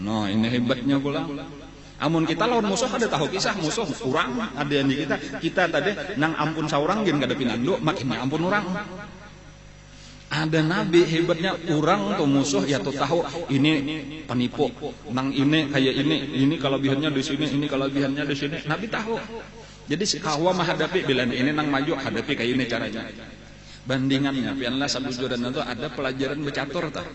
Nah, ini hebatnya pula. Amun kita lawan musuh ada tahu kisah musuh urang ada yang di kita tadi nang ampun saurang gen kada pinando makinnya ampun urang. Ada Nabi hebatnya urang tuh musuh ya tuh tahu ini penipu nang ini kayak ini kelebihannya di sini ini kelebihannya di sini Nabi tahu. Jadi si kawa menghadapi bila ini nang maju hadapi kayak ini caranya. Bandingannya pianlah sabujuran itu ada pelajaran bercatur tah.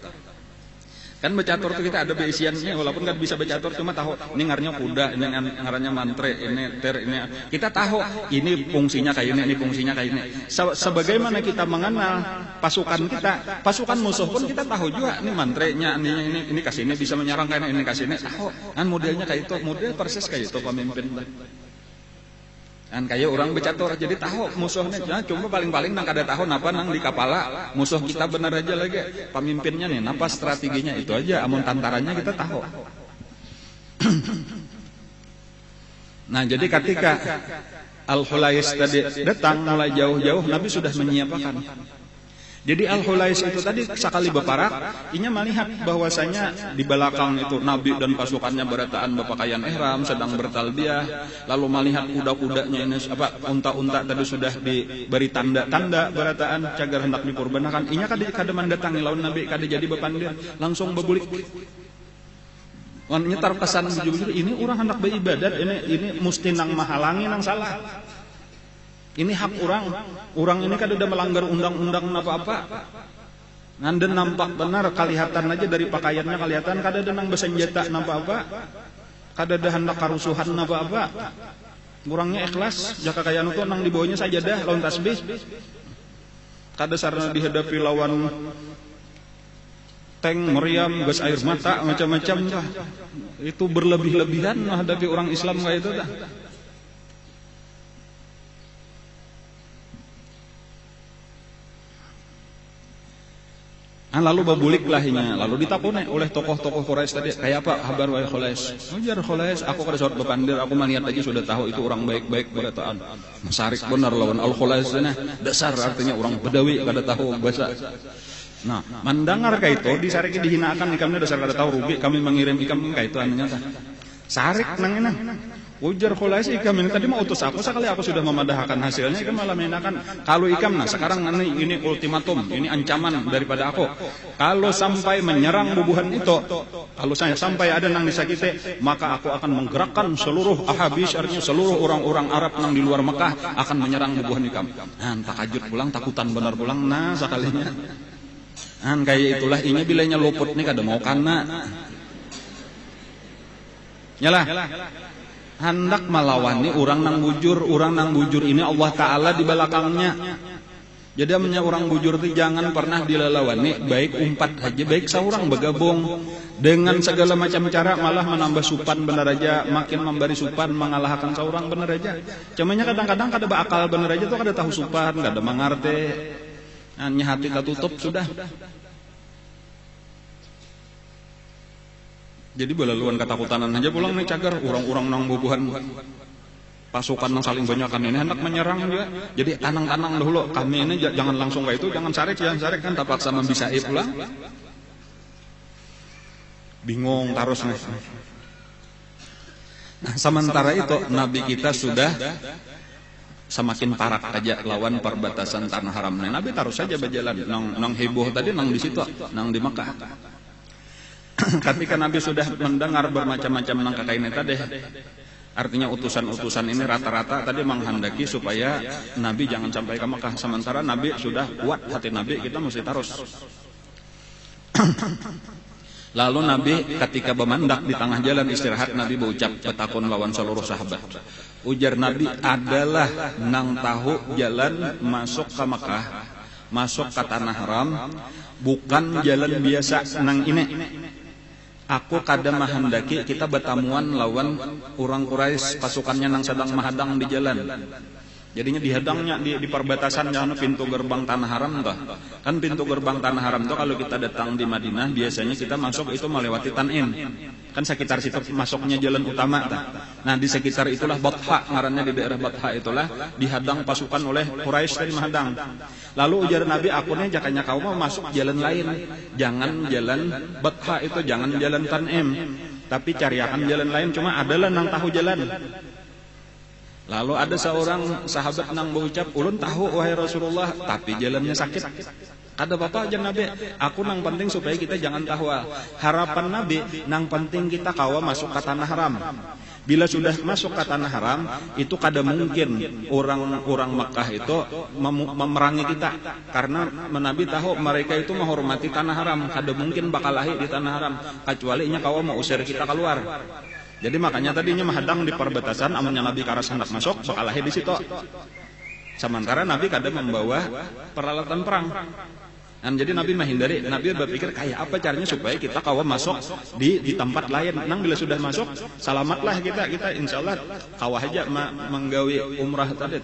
Kan bercatur tuh kita ada beisiannya walaupun nggak bisa bercatur cuma tahu ini ngarnya kuda, ini ngaranya mantre, ini ter, ini kita tahu ini fungsinya kayak ini fungsinya kayak ini. Sebagaimana kita mengenal pasukan kita, pasukan musuh pun kita tahu juga ini mantrenya, ini kasih ini bisa menyerang kayak ini kasih ini tahu. Kan modelnya kayak itu, model persis kayak itu pemimpin. Kan kayak orang bercatur jadi tahu musuhnya nah, cuma paling-paling nang kada tahu napa nang di kepala musuh kita benar aja lagi pemimpinnya nih napa strateginya itu aja amun tantarannya kita tahu. Nah jadi ketika Al-Hulais tadi datang mulai jauh-jauh Nabi sudah menyiapkan. Jadi Al-Hulais itu tadi sekali beparak, inya melihat bahwasanya di belakang itu Nabi dan pasukannya berataan berpakaian ihram sedang bertalbiyah, lalu melihat kuda-kudanya ini unta-unta tadi sudah diberi tanda-tanda berataan cagar hendak dikurbankan. Inya kada mendatangi lawan Nabi kada jadi bepandir, langsung bebulik. Wan nyetar kesan bujur ini orang hendak beribadat, ini mesti nang mahalangi nang salah. Ini hak orang ini kan udah melanggar undang-undang apa-apa. Nganden nampak benar, kelihatan aja dari pakaiannya kelihatan kada ada nang bersenjata apa-apa. Kada ada hendak karusuhan apa-apa. Kurangnya ikhlas, jaka kaya itu nang di bawahnya sajadah lawan tasbih. Kada sarana dihadapi lawan tank, meriam, gas air mata, macam-macam lah. Itu berlebih-lebihan menghadapi orang Islam kayak itu dah. Lalu babulik lahnya, lalu ditapune oleh tokoh-tokoh Quraisy tadi, kayak apa kabar wahai Khulais? Ujar Khulais, aku kada surat bepandir, aku melihat aja sudah tahu itu orang baik-baik berataan. Masarik benar lawan Al-Khulais sana, dasar artinya orang Bedawi kada tahu bahasa. Nah, mendengar kayak itu, disarik dihinakan ikamnya dasar kada tahu rugi, kami mengirim ikam kayak itu anunya tah. Sarik nang enak. Ujar Khulais ikam ini tadi mau utus aku sekali aku sudah memadahkan hasilnya ikam malah menakan kalau ikam nah sekarang ini ultimatum ini ancaman daripada aku kalau sampai menyerang bubuhan itu kalau saya sampai ada nang disakiti maka aku akan menggerakkan seluruh Ahabis artinya seluruh orang-orang Arab nang di luar Mekah akan menyerang bubuhan ikam takajud pulang takutan benar pulang nah sekalinya kayak itulah ini bilanya luput nih kada mau kana nyalah hendak melawan nih orang nang bujur ini Allah Ta'ala di belakangnya. Jadi amnya orang bujur itu jangan pernah dilelawan nih, baik umpat aja, baik seorang bergabung dengan segala macam cara malah menambah supan bener aja, makin memberi supan mengalahkan seorang bener aja. Cumanya kadang-kadang kada bakal bener aja tuh kada tahu supan, kada mangarte, hanya hati tertutup sudah. Jadi belaluan ketakutan aja pulang nih cagar orang-orang nang bubuhan pasukan nang saling banyakan ini hendak menyerang juga. Jadi tanang-tanang dulu kami ini jangan langsung kayak itu, jangan sarik kan terpaksa membisai pulang. Bingung terus nih. Nah, sementara itu Nabi kita sudah semakin parak aja lawan perbatasan tanah haram. Nah, Nabi terus saja berjalan nang heboh tadi nang di situ, nang di Mekah. Ketika Nabi sudah mendengar bermacam-macam nangka kainnya tadi, artinya utusan-utusan ini rata-rata tadi menghendaki supaya Nabi jangan sampai ke Mekah. Sementara Nabi sudah kuat hati Nabi, kita mesti terus. Lalu Nabi ketika bemandak di tengah jalan istirahat, Nabi berucap petakun lawan seluruh sahabat. Ujar Nabi adalah nang tahu jalan masuk ke Mekah, masuk ke tanah haram, bukan jalan biasa nang ini. Aku kada mahendaki kita bertamuan lawan orang Quraisy pasukannya nang sedang mahadang di jalan. Jadinya dihadangnya di perbatasan jangan pintu gerbang tanah haram toh. Kan pintu gerbang tanah haram toh kalau kita datang di Madinah biasanya kita masuk itu melewati Tan'im. Kan sekitar situ masuknya jalan utama toh. Nah, di sekitar itulah Batha, ngarannya di daerah Batha itulah dihadang pasukan oleh Quraisy dari menghadang. Lalu ujar Nabi, akunnya jakanya kau mau masuk jalan lain. Jangan jalan Batha itu, jangan jalan Tan'im. Tapi cariakan jalan lain, cuma adalah nang tahu jalan. Lalu ada seorang sahabat nang berucap, ulun tahu wahai Rasulullah, tapi jalannya sakit. Kata bapak aja Nabi, aku nang penting supaya kita jangan tahu. Harapan Nabi, nang penting kita kawa masuk ke tanah haram. Bila sudah masuk ke tanah haram, itu kada mungkin orang Makkah itu memerangi kita. Karena Nabi tahu mereka itu menghormati tanah haram, kada mungkin bakal lahir di tanah haram. Kecuali nya kawa mau usir kita keluar. Jadi makanya tadinya menghadang di perbatasan, amunnya Nabi karas hendak masuk, bakal lahir di situ. Sementara Nabi kadang membawa peralatan perang. Dan jadi Nabi menghindari, Nabi berpikir kayak apa caranya supaya kita kawan masuk di tempat lain. Nang bila sudah masuk, selamatlah kita insya Allah kawah aja menggawi umrah tadi.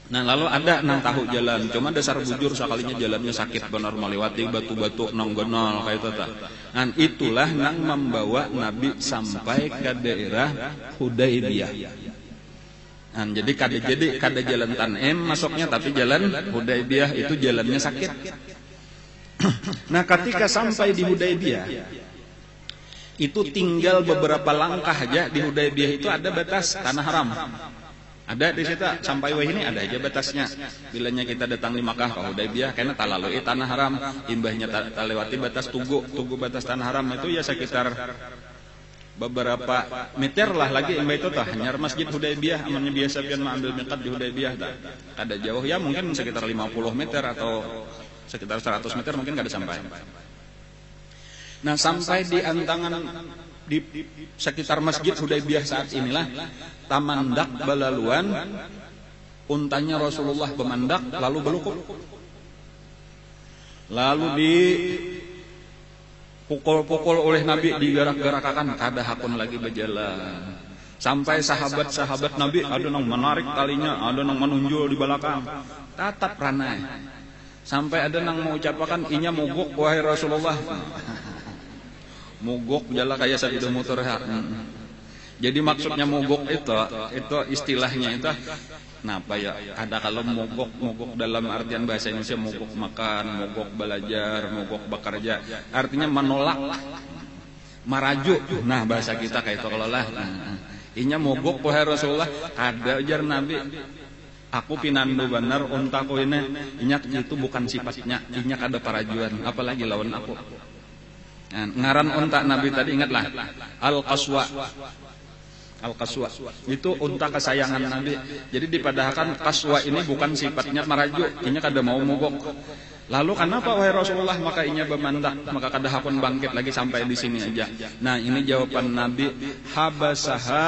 Nah lalu ada nang tahu jalan, cuma dasar bujur sekalinya jalannya sakit benar melewati batu-batu nang gonol kayak itu tak. Dan itulah nang membawa Nabi sampai ke daerah Hudaybiyah. Nah, jadi kada jalan Tan'im masuknya, tapi jalan Hudaybiyah itu jalannya sakit. Nah ketika sampai di Hudaybiyah, itu tinggal beberapa langkah aja di Hudaybiyah itu ada batas tanah haram. Ada di situ sampai wah ini ada aja batasnya. Bilanya kita datang di Makkah ke Hudaybiyah karena talalui tanah haram, imbahnya lewati batas tugu batas tanah haram itu ya sekitar beberapa meter lah lagi imbah itu tah. Hanya masjid Hudaybiyah amannya biasa pian mengambil miqat di Hudaybiyah tah. Ada jauh ya mungkin sekitar 50 meter atau sekitar 100 meter mungkin enggak ada sampai. Nah, sampai di antangan di sekitar masjid Hudaybiyah saat inilah tamandak balaluan untanya Rasulullah bemandak lalu belukuk, lalu dipukul-pukul oleh Nabi, digerak-gerakakan kada hakun lagi berjalan sampai sahabat-sahabat Nabi ada nang menarik talinya, ada nang menunjul di belakang tatap ranai sampai ada nang mengucapkan inya mogok wahai Rasulullah. Mogok jala kayak satu motor ha. Jadi maksudnya mogok itu istilahnya itu kenapa ya? Ada kalau mogok dalam artian bahasa Indonesia mogok makan, mogok belajar, mogok bekerja. Artinya menolak, marajuk. Nah, bahasa kita kayak itu kalau lah. Inya mogok wahai Rasulullah, ada ujar Nabi. Aku pinandu benar untaku ini, inya itu bukan sifatnya, inya kada parajuan, apalagi lawan aku. Ngaran unta Nabi tadi ingatlah Al-Qaswa itu unta kesayangan Nabi. Jadi dipadahkan Qaswa ini bukan sifatnya merajuk, inya kada mau mogok. Lalu kenapa wahai Rasulullah maka inya bemandak, maka kada hakun bangkit lagi sampai di sini aja. Nah ini jawaban Nabi, habasaha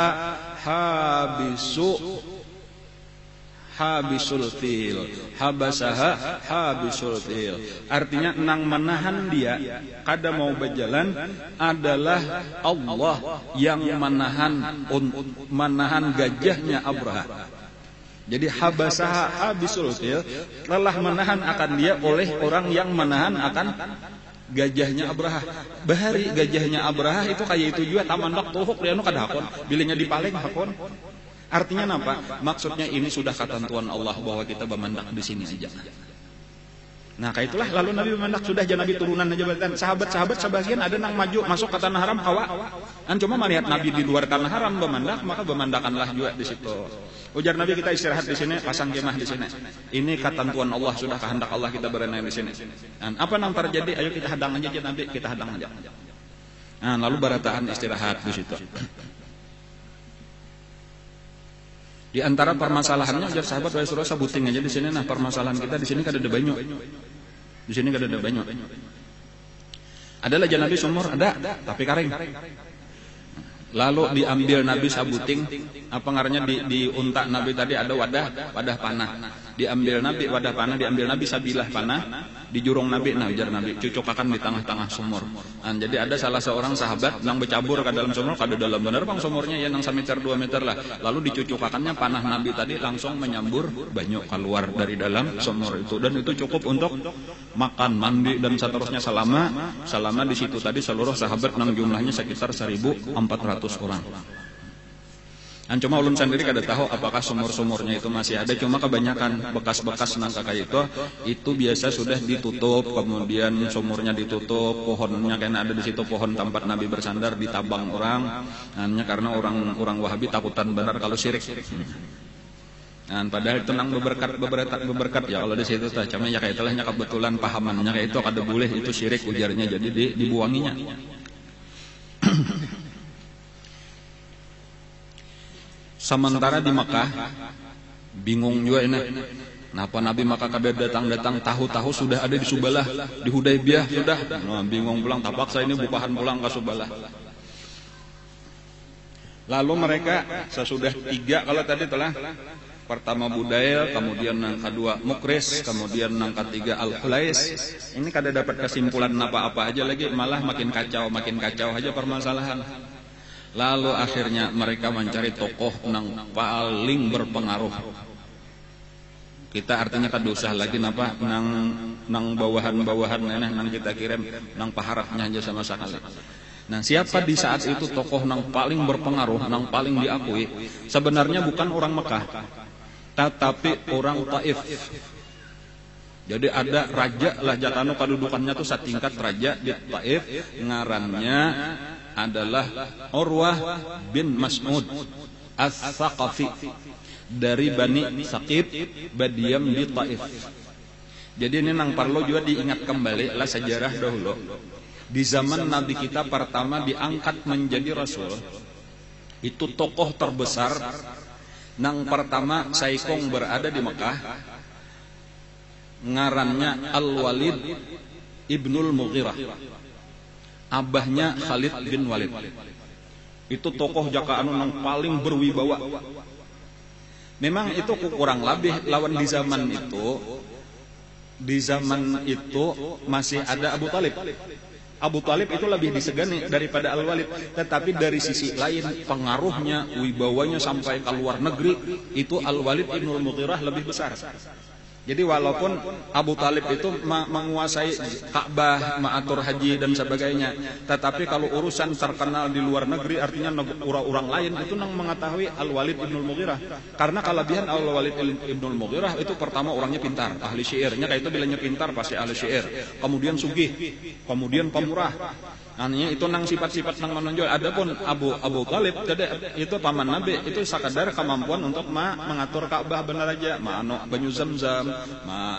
habisul fil, habasaha habisul fil. Artinya nang menahan dia kada mau berjalan adalah Allah yang menahan gajahnya Abraha. Jadi habasaha habisul fil telah menahan akan dia oleh orang yang menahan akan gajahnya Abraha. Bahari gajahnya Abraha itu kayak itu juga tamandak tuhuk dia nu kada hakun, bilanya dipaling hakun. Artinya apa? Maksudnya ini sudah ketentuan Allah bahwa kita bemandak di sini aja. Nah, kayak itulah lalu Nabi bemandak sudah jangan Nabi turunan aja berarti. Sahabat-sahabat sebagian ada nang maju masuk ke tanah haram kawa. Kan cuma melihat Nabi di luar tanah haram bemandak, maka bemandakanlah juga di situ. Ujar Nabi kita istirahat di sini, pasang kemah di sini. Ini ketentuan Allah, sudah kehendak Allah kita berenang di sini. Dan apa nang terjadi? Ayo kita hadang aja Nabi, kita hadang aja. Nah, lalu barataan istirahat di situ. Di antara permasalahannya ajar sahabat wahai saudara sebutin aja di sini. Nah permasalahan kita di sini kada ada banyu. Di sini kada ada banyu. Ada lah Nabi sumur ada tapi kering. Lalu diambil Nabi sabuting, apa ngarannya di unta Nabi tadi ada wadah panah. Diambil Nabi wadah panah, diambil Nabi sabilah panah, di jurung Nabi, nah ujar Nabi, cucukakan di tengah-tengah sumur. Jadi ada salah seorang sahabat yang bercabur ke dalam sumur, kada dalam bener bang sumurnya ya nang 1 meter 2 meter lah. Lalu dicucukakannya panah Nabi tadi langsung menyambur banyak keluar dari dalam sumur itu, dan itu cukup untuk makan, mandi dan seterusnya selama di situ tadi seluruh sahabat nang jumlahnya sekitar 1.400 orang. Cuma ulun sendiri kada tahu apakah sumur-sumurnya itu masih ada, cuma kebanyakan bekas-bekas nang kakak itu biasa sudah ditutup, kemudian sumurnya ditutup, pohonnya karena ada di situ pohon tempat Nabi bersandar ditabang orang, hanya karena orang Wahabi takutan benar kalau syirik. Padahal itu nang beberkat ya kalau di situ tah, cuma ya kayak itulah kebetulan pahamannya kayak itu kada boleh itu syirik ujarnya, jadi dibuanginya. Sementara di Mekah bingung juga ini. Kenapa Nabi Mekah kada datang tahu-tahu sudah ada di Subalah, di Hudaybiyah sudah. Bingung pulang, terpaksa ini bukahan pulang ke Subalah. Lalu mereka sesudah 3 kalau tadi telah pertama Budail, kemudian yang kedua Mukris, kemudian yang ketiga Al-Hulais. Ini kada dapat kesimpulan apa-apa aja lagi, malah makin kacau aja permasalahan. Lalu akhirnya mereka mencari tokoh yang paling berpengaruh. Kita artinya kada usah lagi napa nang bawahan-bawahan nang kita kirim nang paharapnya aja sama sekali. Nah, siapa di saat itu tokoh nang paling berpengaruh, nang paling diakui? Sebenarnya bukan orang Mekah, tetapi orang Taif. Jadi ada raja lah jatano kedudukannya tuh setingkat raja di Taif, ngarannya adalah Urwah bin Mas'ud As-Saqafi dari Bani Saqif, badiam di Taif. Jadi ini nang perlu juga diingat kembali lah sejarah dahulu. Di zaman Nabi kita pertama diangkat menjadi Rasul, itu tokoh terbesar nang pertama saikong berada di Mekah, ngarannya Al-Walid Ibnul Mughirah, abahnya Khalid bin Walid. Itu tokoh jaka anu nang paling berwibawa. Memang itu kurang lebih lawan di zaman itu. Di zaman itu masih ada Abu Talib. Abu Talib itu lebih disegani daripada Al-Walid. Tetapi dari sisi lain pengaruhnya, wibawanya sampai ke luar negeri, itu Al-Walid Ibnul Mughirah lebih besar. Jadi walaupun Abu Talib itu menguasai Ka'bah, mengatur haji dan sebagainya, tetapi kalau urusan terkenal di luar negeri, artinya orang lain itu nang mengetahui Al-Walid Ibnul Mughirah. Karena kelebihan Al-Walid Ibnul Mughirah itu pertama orangnya pintar, ahli syairnya kayak itu bilanya pintar pasti ahli syair. Kemudian sugih, kemudian pemurah. Artinya itu nang sifat-sifat nang menonjol. Adapun Abu Talib itu paman Nabi, itu sekadar kemampuan untuk mengatur Ka'bah benar aja, anu banyu Zamzam,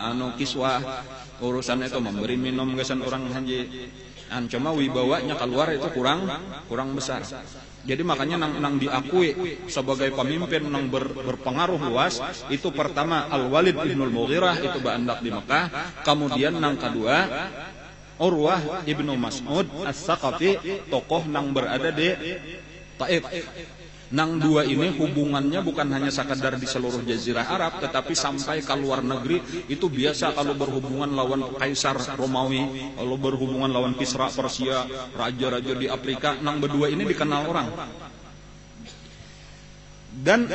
anu kiswah, urusan itu memberi minum gesan orang haji. Cuma wibawanya keluar itu kurang besar. Jadi makanya nang diakui sebagai pemimpin nang berpengaruh luas itu pertama Al-Walid Ibnul Mughirah, itu baandak di Mekah. Kemudian nang kedua Urwah Ibnu Mas'ud As-Saqafi, tokoh nang berada di Taif. Nang dua ini hubungannya bukan hanya sekadar di seluruh jazirah Arab, tetapi sampai ke luar negeri. Itu biasa kalau berhubungan lawan Kaisar Romawi, kalau berhubungan lawan Kisra Persia, raja-raja di Afrika, nang berdua ini dikenal orang. Dan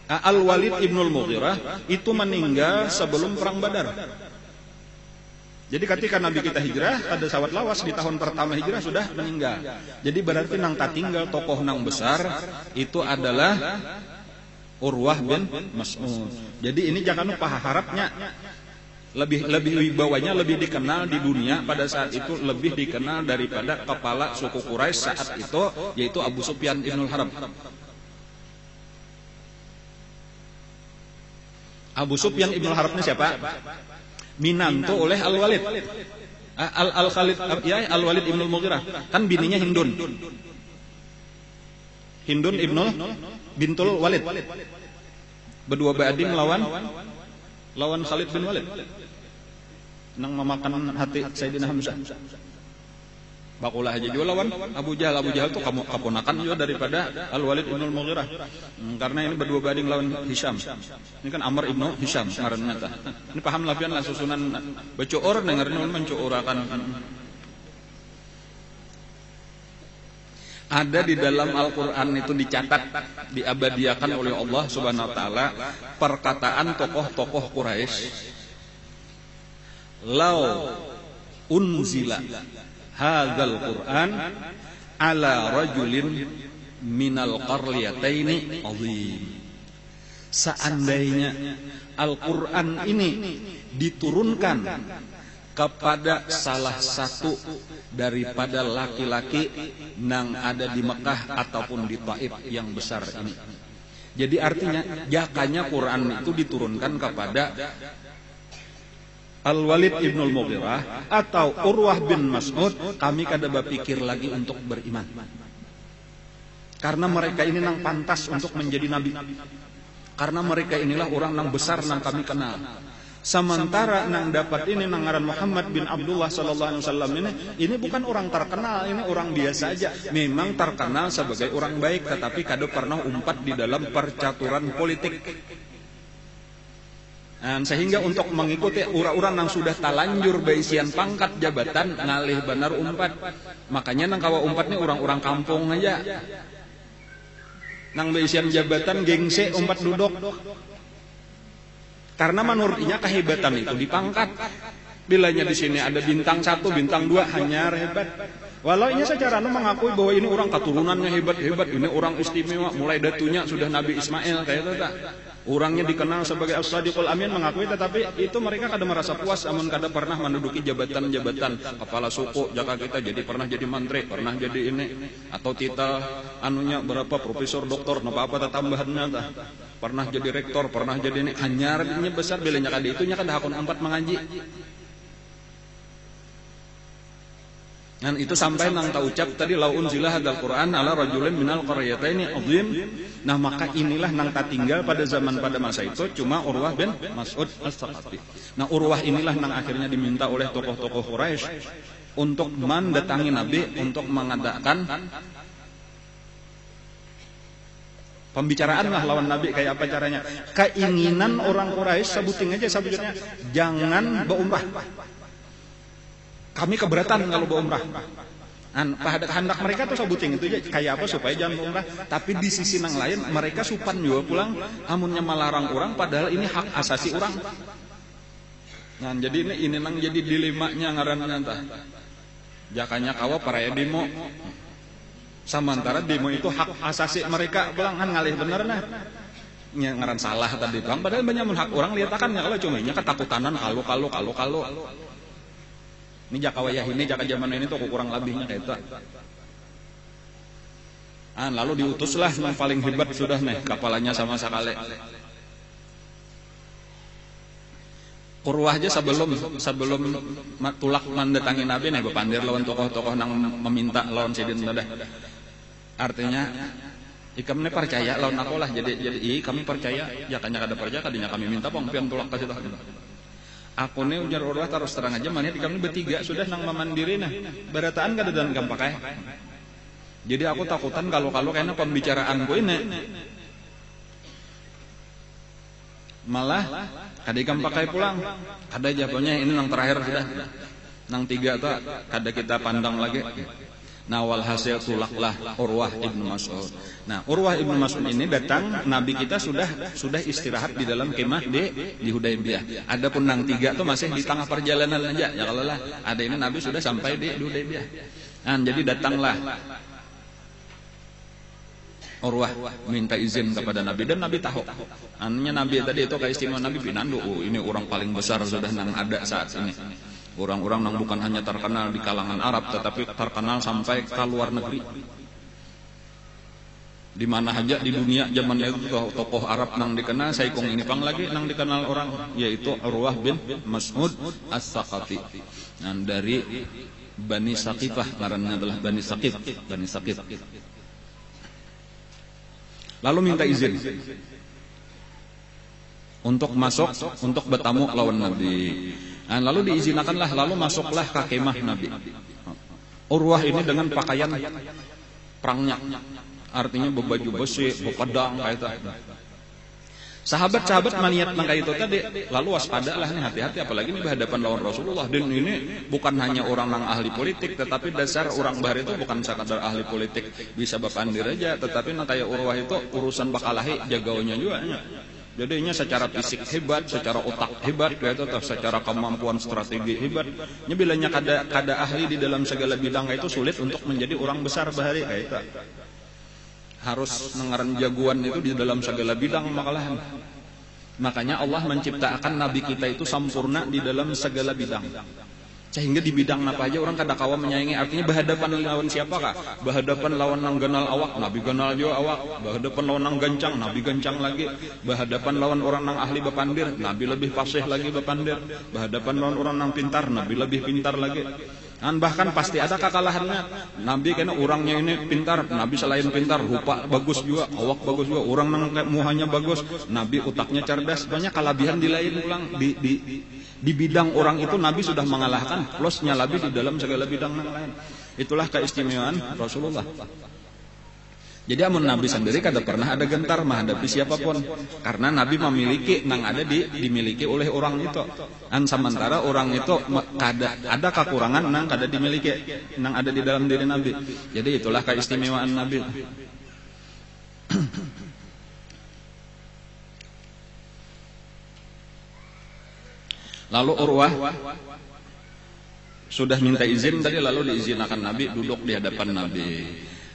Al-Walid Ibnul Mughirah itu meninggal sebelum perang Badar. Jadi ketika Nabi kita hijrah, pada sawat lawas di tahun pertama hijrah sudah meninggal. Jadi berarti nang tinggal tokoh nang besar itu adalah Urwah bin Mas'ud. Jadi ini jangan lupa harapnya lebih wibawanya, lebih dikenal di dunia pada saat itu, lebih dikenal daripada kepala suku Quraisy saat itu, yaitu Abu Sufyan Ibnul Harb. Abu Sufyan Ibnul Harb ini siapa? Minantu oleh Al-Walid. Al-Walid Ibnul Mughirah. Kan bininya Hindun. Hindun bintul Walid. Berdua baadim lawan Khalid bin Walid. Nang memakan hati Sayyidina Hamzah. Bakulah aja juga lawan Abu Jahal. Abu Jahal tuh keponakan juga daripada Al-Walid ibn Al-Mughirah. Karena ini berdua banding lawan Hisham. Ini kan Amr ibn Hisham ngaranna tah. Ini paham lah pian lah susunan becuur dengerin mencuurakan. Ada di dalam Al-Qur'an itu dicatat, diabadiakan oleh Allah Subhanahu wa taala perkataan tokoh-tokoh Quraisy. Lau unzila hadzal Qur'an ala rajulin minal qaryataini azim. Seandainya Al-Qur'an ini diturunkan kepada salah satu daripada laki-laki nang ada di Mekah ataupun di Taif yang besar ini. Jadi artinya jakanya Quran itu diturunkan kepada Al-Walid ibn Al-Mughirah atau Urwah bin Mas'ud, kami kada berpikir lagi untuk beriman. Karena mereka ini nang pantas untuk menjadi nabi. Karena mereka inilah orang nang besar nang kami kenal. Sementara nang dapat ini nang ngaran Muhammad bin Abdullah sallallahu alaihi wasallam ini bukan orang terkenal, ini orang biasa aja. Memang terkenal sebagai orang baik, tetapi kada pernah umpat di dalam percaturan politik. Sehingga untuk mengikuti orang-orang yang sudah talanjur baisian pangkat jabatan ngalih benar umpat. Makanya nang kawa umpat ini orang-orang kampung aja. Nang baisian jabatan gengse umpat duduk. Karena menurutnya kehebatan itu di pangkat. Bilanya di sini ada bintang 1, bintang 2 hanya hebat. Walau ini secara mengakui bahwa ini orang keturunannya hebat-hebat, ini orang istimewa, mulai datunya sudah Nabi Ismail kayak itu tak. Orangnya dikenal sebagai As-Sadiqul Amin mengakui, tetapi itu mereka kada merasa puas amun kada pernah menduduki jabatan-jabatan kepala suku jaka kita jadi pernah jadi menteri, pernah jadi ini atau titel anunya berapa profesor doktor napa apa tambahannya tah. Pernah jadi rektor, pernah jadi ini hanyarnya besar bilanya kada itunya kada hakun 4 mengaji. Dan itu sampai nang ucap tadi lau unzila hadzal Qur'an ala rajulin minal qaryataini azim. Nah maka inilah nang tinggal pada zaman pada masa itu cuma Urwah bin Mas'ud As-Saqafi. Nah Urwah inilah nang akhirnya diminta oleh tokoh-tokoh Quraisy untuk mendatangi Nabi untuk mengadakan pembicaraan lah lawan Nabi kayak apa caranya. Keinginan orang Quraisy sebutin aja sebutnya jangan berumrah. Kami keberatan kalau berumrah. Kehendak mereka tuh sebutin itu aja kayak apa supaya jangan berumrah. Tapi di sisi yang lain mereka supan juga pulang amunnya melarang orang padahal ini hak asasi orang. Nah jadi ini nang jadi dilemanya ngaranna tah. Jakanya kawa para demo. Sementara demo itu hak asasi mereka pulang kan ngalih bener nah. Ngaran salah tadi bang padahal banyak hak orang liatakan ya kalau cuma nya ketakutanan kalau. Ini jaka wayah ini, jaka zaman ini tuh kurang lebihnya kayak itu. Lalu diutuslah yang paling hebat sudah nih kapalanya sama sekali. Urwah aja sebelum tulak mendatangi Nabi nih bepandir lawan tokoh-tokoh nang meminta lawan sidin dadah. Artinya kami percaya lawan aku lah jadi kami percaya jakanya kada percaya kadinya kami minta pengpian tulak kasih tahu. Aku nih ujar Urwah terus terang aja mana kami bertiga sudah nang memandiri nah berataan kada dan gampang pakai. Jadi aku takutan kalau kayaknya pembicaraanku ini malah kada ikam pakai pulang. Kada jatuhnya ini nang terakhir sudah. Nang 3 tuh kada kita pandang lagi. Nah walhasil tulaklah Urwah ibnu Mas'ud. Nah Urwah ibnu Mas'ud ini datang, Nabi kita sudah istirahat di dalam kemah di Hudaybiyah. Adapun nang 3 tuh masih di tengah perjalanan aja. Ya kalau lah ada ini Nabi sudah sampai di Hudaybiyah. Nah jadi datanglah Urwah minta izin kepada Nabi dan Nabi tahu. Anunya Nabi tadi itu keistimewaan Nabi pinandu. Ini orang paling besar sudah nang ada saat ini. Orang-orang yang bukan hanya terkenal di kalangan Arab tetapi terkenal sampai ke luar negeri. Di mana aja di dunia zaman itu tokoh Arab nang dikenal saikong ini pang lagi nang dikenal orang yaitu Urwah bin Mas'ud As-Saqafi. Dan dari Bani Saqifah ngarannya adalah Bani Saqif. Lalu minta izin untuk masuk untuk bertamu lawan Nabi. Lalu diizinkanlah lalu masuklah ke kemah Nabi. Urwah ini dengan pakaian perangnya, artinya berbaju besi, berpedang kayak itu. Sahabat-sahabat melihat nang kayak itu tadi, lalu waspada lah nih, hati-hati, apalagi ini berhadapan lawan Rasulullah. Dan ini bukan hanya orang nang ahli politik, tetapi dasar orang bahar itu bukan sekadar ahli politik bisa bapandir aja, tetapi nang kayak Urwah itu urusan bakalahi jagaunya juga. Jadi ini secara fisik hebat, secara otak hebat, kayak itu, secara kemampuan strategi hebat. Ini bilanya kada ahli di dalam segala bidang itu sulit untuk menjadi orang besar bahari kayak itu. Harus nengaran jagoan itu di dalam segala bidang makalahan. Makanya Allah menciptakan Nabi kita itu sempurna di dalam segala bidang. Sehingga di bidang apa aja orang kada kawa menyaingi. Artinya berhadapan lawan siapakah? Berhadapan lawan nang ganal awak, Nabi ganal juga awak. Berhadapan lawan nang gancang, Nabi gancang lagi. Berhadapan lawan orang nang ahli bepandir, Nabi lebih fasih lagi bepandir. Berhadapan lawan orang nang pintar, Nabi lebih pintar lagi. Dan bahkan pasti ada kekalahannya. Nabi karena orangnya ini pintar, Nabi selain pintar, rupa bagus juga, awak bagus juga. Orang nang muhanya bagus, Nabi otaknya cerdas. Banyak kelebihan di lain ulang di bidang orang itu Nabi sudah mengalahkan, plusnya lebih di dalam segala bidang yang lain. Itulah keistimewaan Rasulullah. Jadi amun Nabi sendiri kada pernah ada gentar menghadapi siapapun, karena Nabi memiliki nang ada dimiliki oleh orang itu. Dan sementara orang itu ada kekurangan nang kada dimiliki, nang ada di dalam diri Nabi. Jadi itulah keistimewaan Nabi. Lalu Urwah sudah minta izin tadi, lalu diizinkan Nabi duduk di hadapan Nabi.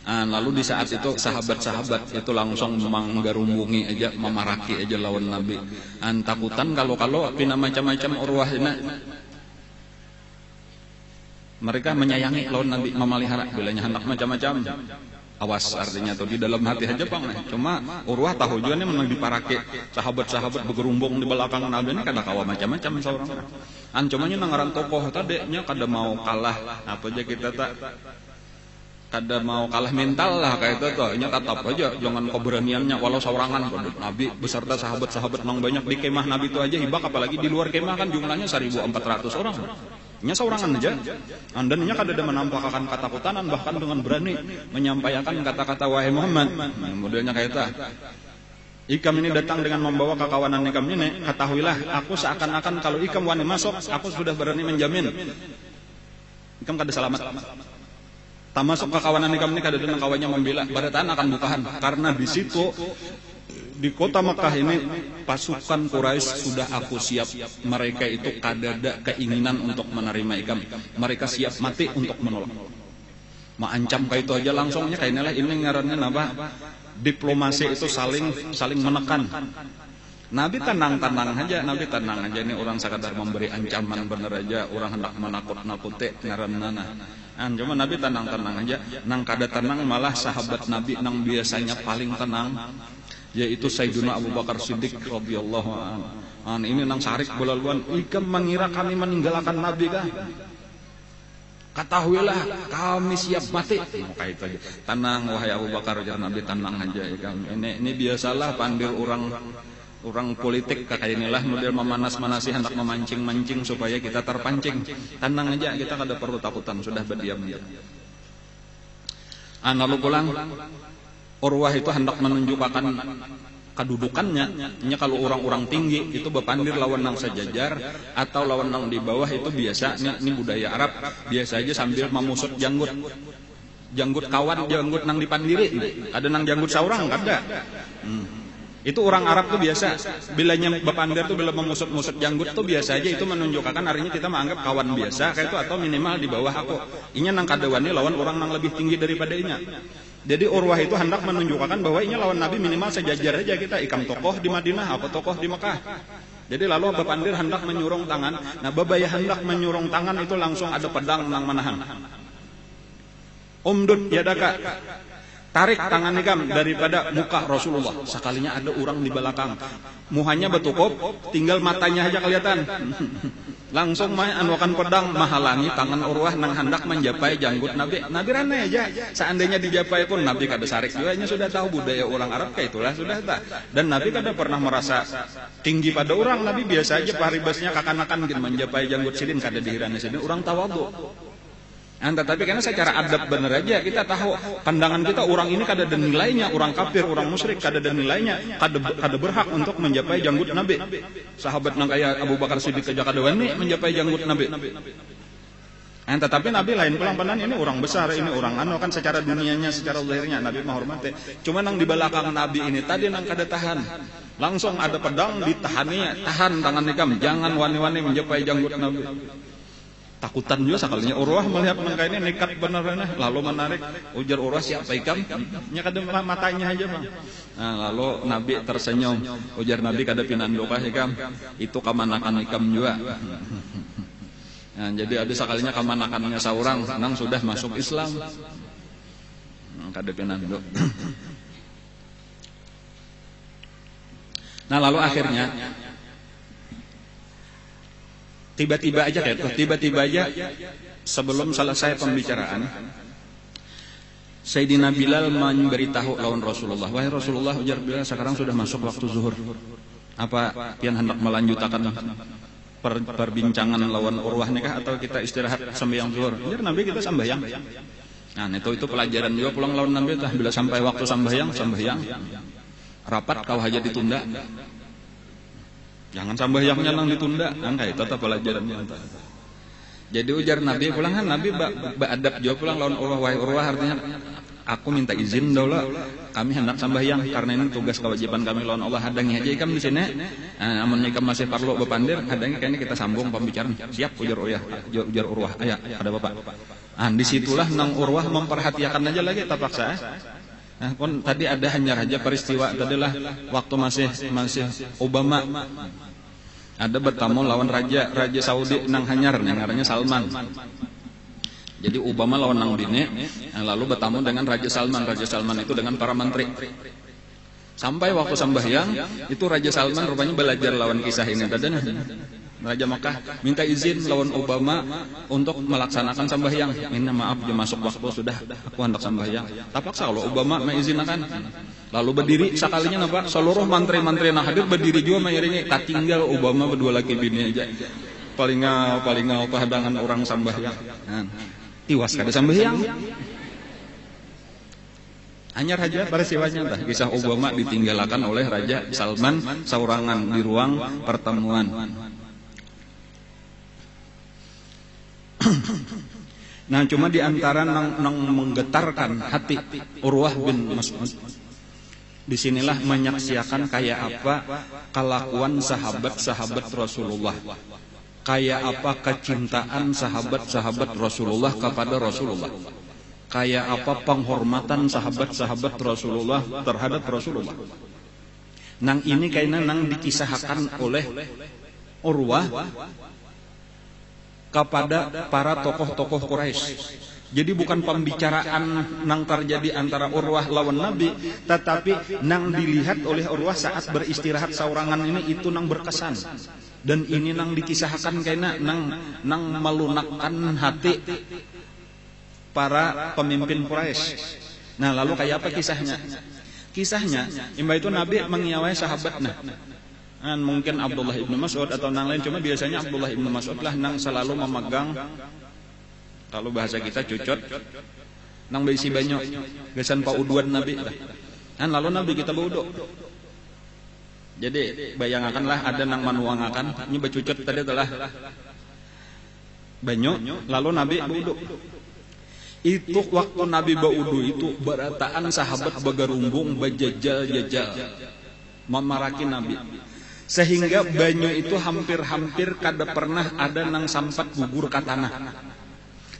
Lalu di saat itu sahabat-sahabat itu langsung menggarumbungi aja, memaraki aja lawan Nabi. Takutan kalau pina macam-macam Urwah ini. Mereka menyayangi lawan Nabi, memelihara bilanya hendak macam-macam. Awas artinya tuh di dalam hati aja bang. Cuma Urwah tahu juga nih menang diparaki sahabat-sahabat bergerumbung di belakang Nabi ini kada kawa macam-macam seorang. Cumanya nangaran tokoh tadenya kada mau kalah apa aja kita tak. Kada mau kalah mental lah kayak itu tuh, nya tetap aja jangan keberaniannya walau seorangan Nabi beserta sahabat-sahabat nang banyak di kemah Nabi itu aja hibak, apalagi di luar kemah kan jumlahnya 1.400 orang. Nya seorangan aja. Dan nya kada ada menampakkan ketakutan, bahkan dengan berani menyampaikan kata-kata wahai Muhammad. Modelnya kayak itu. Ikam ini datang dengan membawa kekawanan ikam ini, ketahuilah aku seakan-akan kalau ikam wani masuk, aku sudah berani menjamin ikam kada selamat. Masuk ke kawanan ikam ini kada dengan kawannya membela, barataan akan bukahan. Karena di situ di kota Mekah ini pasukan Quraisy sudah aku siap. Mereka itu kada ada keinginan untuk menerima ikam. Mereka siap mati untuk menolak. Maancam kayak itu aja langsungnya kayak inilah ini ngarannya apa? Diplomasi itu saling menekan. Nabi tenang-tenang aja, Nabi tenang aja. Ini orang sekadar memberi ancaman bener aja, orang hendak menakut-nakuti ngaranana. Cuma Nabi tenang-tenang aja. Nang kada tenang malah sahabat Nabi nang biasanya paling tenang, yaitu Sayyidina Abu Bakar Siddiq radhiyallahu anhu. Ini nang sarik bolaluan, ikam mengira kami meninggalkan Nabi kah? Ketahuilah kami siap mati. Kayak itu aja. Tenang wahai Abu Bakar, jar Nabi tenang aja. Ini biasalah pandir orang politik kayak inilah model memanas-manasi hendak memancing-mancing supaya kita terpancing. Tenang aja, kita kada perlu takutan, sudah berdiam dia. Lalu pulang Urwah itu hendak menunjukkan kedudukannya. Kalau orang-orang tinggi itu bepandir lawan nang sejajar atau lawan nang di bawah itu biasa. Ini budaya Arab, biasa aja sambil memusut janggut kawan, janggut nang dipandiri. Ada nang janggut saurang kada. Itu orang Arab tuh biasa, bilanya bepandir tuh bila memusut-musut janggut tuh biasa aja, itu menunjukkan artinya kita menganggap kawan biasa kayak itu, atau minimal di bawah aku. Inya nang kadawani lawan orang nang lebih tinggi daripada inya. Jadi Urwah itu hendak menunjukkan bahwa inya lawan Nabi minimal sejajar aja kita, ikam tokoh di Madinah, apa tokoh di Mekah. Jadi lalu bepandir hendak menyurung tangan. Nah babaya hendak menyurung tangan itu langsung ada pedang nang menahan. Umdud yadaka, tarik tangan ikam daripada muka Rasulullah. Sekalinya ada orang di belakang, muhanya betukup, tinggal matanya aja kelihatan. Langsung anuakan pedang menghalangi tangan Urwah nang hendak menjapai janggut Nabi. Nabi rana aja. Seandainya dijapai pun Nabi kada sarik juga. Sudah tahu budaya orang Arab kayak itulah sudah tak. Dan Nabi kada pernah merasa tinggi pada orang. Nabi biasa aja paribasnya kakanakan gitu menjapai janggut sidin kada dihirani sidin. Orang tawadu. Tetapi karena secara adab bener aja kita tahu pandangan kita orang ini kada ada nilainya, orang kafir, orang musyrik kada ada nilainya, kada berhak untuk mencapai janggut Nabi. Sahabat nang kaya Abu Bakar Siddiq aja kada wani mencapai janggut Nabi. Tetapi Nabi lain pulang panan ini orang besar, ini orang kan secara dunianya, secara zahirnya Nabi menghormati. Cuma nang di belakang Nabi ini tadi nang kada tahan. Langsung ada pedang ditahani, tahan tangan nikam, jangan wani-wani mencapai janggut Nabi. Takutan juga sekalinya Urwah melihat mereka ini nekat benar-benar, lalu menarik, ujar Urwah siapa ikam? Nya kada matanya aja bang. Nah, lalu Nabi tersenyum, ujar Nabi kada pinandukah ikam? Itu kamanakan ikam juga. Nah, jadi ada sekalinya kamanakannya seorang, nang sudah masuk Islam, kada pinanduk. Nah lalu akhirnya tiba-tiba aja sebelum selesai pembicaraan Sayyidina Bilal memberitahu lawan Rasulullah, wahai Rasulullah, ujar Bilal, sekarang sudah masuk waktu zuhur. Apa pian hendak melanjutkan perbincangan lawan Urwah nikah atau kita istirahat sembahyang zuhur? Ujar Nabi, kita sembahyang. Nah itu pelajaran juga pulang lawan Nabi tah, bila sampai waktu sembahyang. Rapat kau hajat ditunda. Jangan sembahyangnya nang ditunda, angkai tetap pelajarannya. Jadi ujar Nabi pulang kan Nabi beradab jawab pulang lawan Urwah, wahai Urwah, artinya aku minta izin daulah, kami hendak sembahyang karena ini tugas kewajiban kami lawan Allah. Hadangi aja ikam di sini. Amun ikam masih perlu bepandir, hadangi kayaknya kita sambung pembicaraan. Siap ujar Urwah. Aya ada Bapak. Disitulah nang Urwah memperhatikan aja lagi tak paksa. Nah, pun tadi ada hanya aja peristiwa tadilah waktu masih Obama ada bertamu lawan raja Saudi nang hanyar ngarannya Salman. Jadi Obama lawan nang bini, lalu bertamu dengan Raja Salman itu dengan para menteri. Sampai waktu sembahyang itu Raja Salman rupanya belajar lawan kisah ini tadi. Raja Makkah minta izin lawan Obama untuk melaksanakan sembahyang. Minta maaf dia masuk waktu sudah, aku hendak sembahyang. Tapaksa kalau Obama mengizinkan. Lalu berdiri sekalinya nampak seluruh menteri-menteri yang hadir berdiri juga mengiringi. Tak tinggal Obama berdua laki bini aja. Paling ngau kehadangan orang sembahyang. Tiwas kada sembahyang. Hanya raja peristiwanya tah kisah Obama ditinggalkan oleh Raja Salman saurangan di ruang pertemuan. Nah cuma diantara nang menggetarkan hati Urwah bin Mas'ud, disinilah menyaksikan kayak apa kelakuan sahabat-sahabat Rasulullah, kayak apa kecintaan sahabat-sahabat Rasulullah kepada Rasulullah, kayak apa penghormatan sahabat-sahabat Rasulullah terhadap Rasulullah. Nang ini kayaknya nang dikisahkan oleh Urwah kepada para tokoh-tokoh Quraisy. Jadi bukan pembicaraan nang terjadi antara Urwah lawan Nabi, tetapi nang dilihat oleh Urwah saat beristirahat saurangan ini itu nang berkesan. Dan ini nang dikisahkan kayaknya nang melunakkan hati para pemimpin Quraisy. Nah lalu kayak apa kisahnya? Kisahnya imba itu Nabi mengiawai sahabatnya. Mungkin Abdullah ibnu Mas'ud atau nang lain, cuma biasanya Abdullah ibnu Mas'ud lah nang selalu memegang, kalau bahasa kita cucot, nang berisi banyak gesan pauduan Nabi lah. Lalu Nabi kita bauduk. Jadi bayangkanlah ada nang manuangakan, ini bercucot tadi telah banyak, lalu Nabi bauduk. Itu waktu Nabi baudu itu berataan sahabat bagarumbung bajajal-jajal memaraki Nabi. Sehingga banyu itu hampir-hampir kada pernah ada nang sampat gugur ka tanah,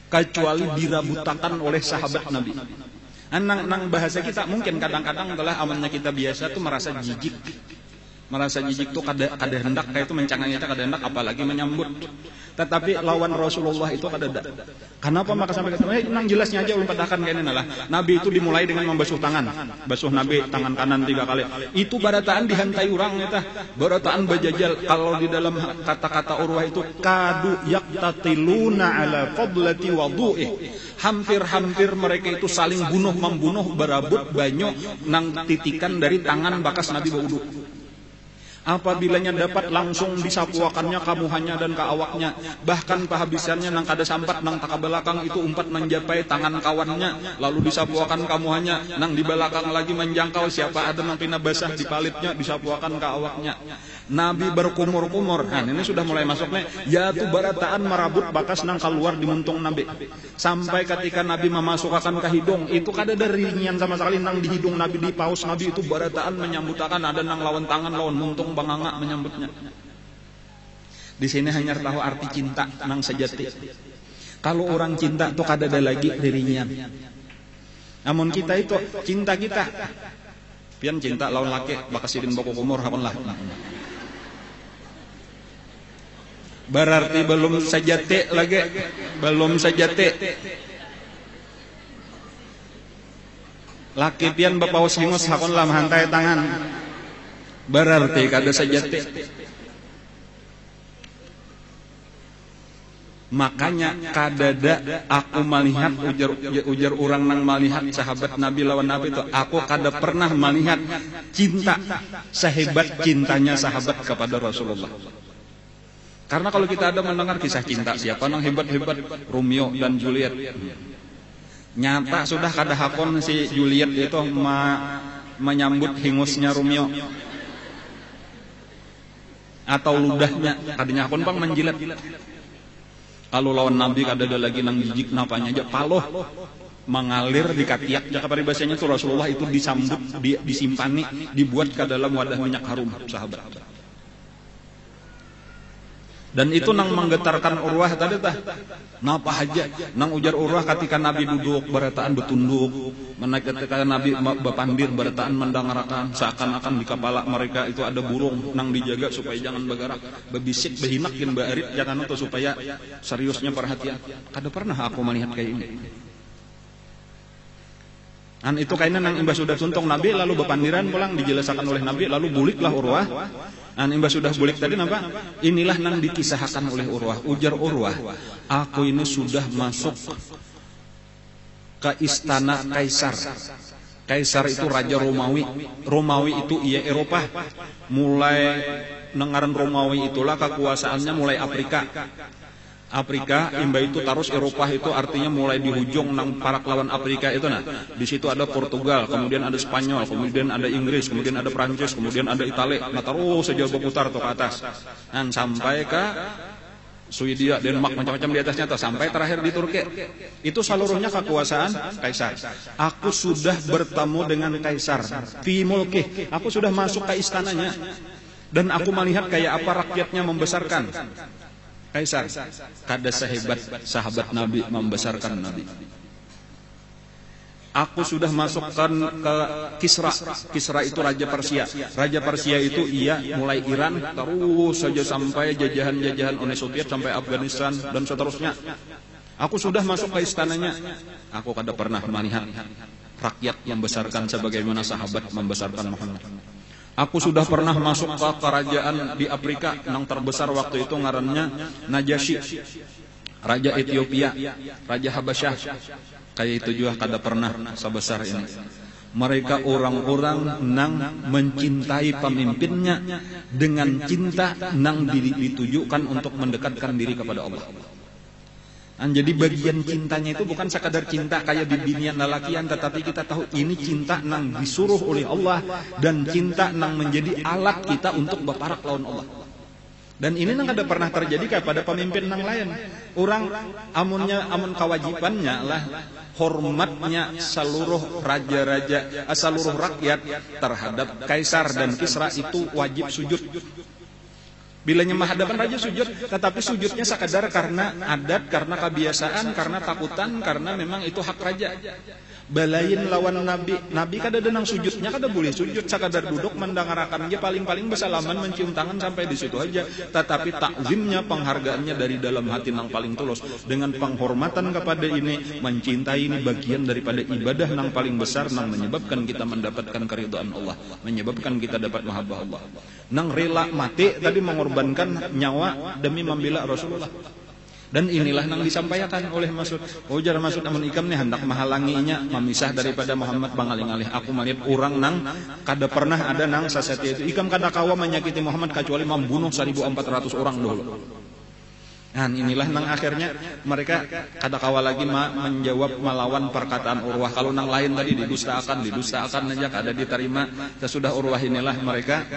kecuali dirabutakan oleh sahabat Nabi. Nang bahasa kita mungkin kadang-kadang telah amannya kita biasa tuh merasa jijik tuh kada hendak kayak itu mencanganya kada hendak apalagi menyambut. Tetapi lawan Rasulullah itu kada ada. Kenapa maka sampai ketemu? Nang jelasnya aja ulun padahkan kayaknya nalah. Nabi itu dimulai dengan membasuh tangan. Basuh Nabi tangan kanan 3 kali. Itu barataan dihantai orang eta. Barataan bajajal. Kalau di dalam kata-kata Urwah itu kadu yaqtatiluna ala fadlati wudu'i. Hampir-hampir mereka itu saling membunuh berabut banyak nang titikan dari tangan bakas Nabi wudu. Apabilanya dapat langsung disapuakannya kamuhannya dan ke awaknya. Bahkan pahabisannya nang kada sampat nang taka belakang itu umpat menjapai tangan kawannya. Lalu disapuakan kamuhannya. Nang di belakang lagi menjangkau siapa ada nang pina basah di palitnya disapuakan ke awaknya. Nabi berkumur-kumur. Nah ini sudah mulai masuk nih. Ya tu barataan marabut bakas nang keluar di muntung Nabi. Sampai ketika Nabi memasukkan ke hidung. Itu kada ada ringan sama sekali nang di hidung Nabi di paus Nabi itu barataan menyambutakan. Ada nang lawan tangan lawan muntung banganga menyambutnya. Di sini hanya tahu arti cinta nang sejati. Kalau orang cinta tuh kada ada lagi dirinya. Namun kita itu cinta kita. Pian cinta lawan laki bakasidin boko kumur hakon lah. Berarti belum sejati lagi, belum sejati. Laki pian bapaus hingus hakon lah hantai tangan. Berarti kada sejati. Makanya kadada aku melihat ujar orang nang melihat sahabat Nabi lawan Nabi itu, aku kada pernah melihat cinta sehebat cintanya sahabat kepada Rasulullah. Karena kalau kita ada mendengar kisah cinta siapa nang hebat-hebat, Romeo dan Juliet. Nyata sudah kada hakon si Juliet itu menyambut hingusnya Romeo. Atau ludahnya kadinya akon pang menjilat. Kalau lawan Nabi kada ada lagi nang jijik napanya aja paloh mengalir di katiak jaka paribasanya itu Rasulullah itu disambut disimpani dibuat ke dalam wadah minyak harum sahabat. Dan itu nang menggetarkan Urwah tadi tah. Napa aja nang ujar Urwah ketika Nabi duduk barataan betunduk, ketika Nabi bapandir barataan mendangarakan seakan-akan di kepala mereka itu ada burung nang dijaga supaya jangan bergerak, bebisik behinakin baarit jangan untuk supaya seriusnya perhatian. Kada pernah aku melihat kayak ini. An itu kainan nang imbas sudah suntung Nabi lalu bepandiran pulang dijelaskan oleh Nabi lalu buliklah Urwah. An imbas sudah bulik tadi napa? Inilah nang dikisahkan oleh Urwah. Ujar Urwah, aku ini sudah masuk ke istana Kaisar. Kaisar itu raja Romawi. Romawi itu iya Eropa. Mulai nengaran Romawi itulah kekuasaannya mulai Afrika. Afrika imba itu terus Eropa itu artinya mulai di hujung nang parak lawan Afrika itu nah. Di situ ada Portugal, kemudian ada Spanyol, kemudian ada Inggris, kemudian ada Prancis, kemudian ada Italia. Nah terus saja berputar tuh ke atas. Dan sampai ke Swedia, Denmark macam-macam di atasnya tuh sampai terakhir di Turki. Itu seluruhnya kekuasaan Kaisar. Aku sudah bertemu dengan Kaisar fi mulki. Aku sudah masuk ke istananya. Dan aku melihat kayak apa rakyatnya membesarkan Kaisar. Kada sehebat sahabat Nabi membesarkan Nabi. Aku sudah masukkan ke Kisra. Kisra itu Raja Persia. Raja Persia itu ia mulai Iran terus saja sampai jajahan-jajahan Uni Soviet sampai Afghanistan dan seterusnya. Aku sudah masuk ke istananya. Aku kada pernah melihat rakyat membesarkan sebagaimana sahabat membesarkan Muhammad. Aku sudah pernah masuk ke kerajaan di Afrika yang terbesar waktu itu ngarannya Najasyi, Raja Ethiopia, Raja Habasyah. Kayak itu juga kada pernah sebesar ini. Mereka orang-orang nang mencintai pemimpinnya dengan cinta nang ditujukan untuk mendekatkan diri kepada Allah. Jadi bagian cintanya itu bukan sekadar cinta kayak bibinian lalakian, tetapi kita tahu ini cinta nang disuruh oleh Allah dan cinta nang menjadi alat kita untuk berparak lawan Allah. Dan ini nang ada pernah terjadi kepada pemimpin nang lain. Orang amun kewajibannya lah hormatnya seluruh raja-raja, seluruh rakyat terhadap Kaisar dan Kisra itu wajib sujud. Bila nyembah hadapan raja sujud, tetapi sujudnya sekadar karena adat, karena kebiasaan, karena takutan, karena memang itu hak raja. Balain lawan Nabi, Nabi kada denang sujudnya, kada boleh sujud, sekadar duduk mendangarakan dia paling-paling bersalaman mencium tangan sampai di situ aja. Tetapi takzimnya, penghargaannya dari dalam hati nang paling tulus, dengan penghormatan kepada ini, mencintai ini bagian daripada ibadah nang paling besar nang menyebabkan kita mendapatkan keridhaan Allah, menyebabkan kita dapat mahabbah Allah. Nang rela mati tadi mengorbankan nyawa demi membela Rasulullah. Dan inilah yang disampaikan oleh Mas'ud. Ujar Mas'ud amun ikam nih hendak menghalanginya memisah daripada Muhammad bangalih-alih. Aku melihat orang nang kada pernah ada nang sasatia itu ikam kada kawa menyakiti Muhammad kecuali membunuh 1.400 orang dulu. Dan inilah nang akhirnya mereka kada kawa lagi menjawab melawan perkataan Urwah. Kalau nang lain tadi didustakan aja kada diterima. Sesudah Urwah inilah mereka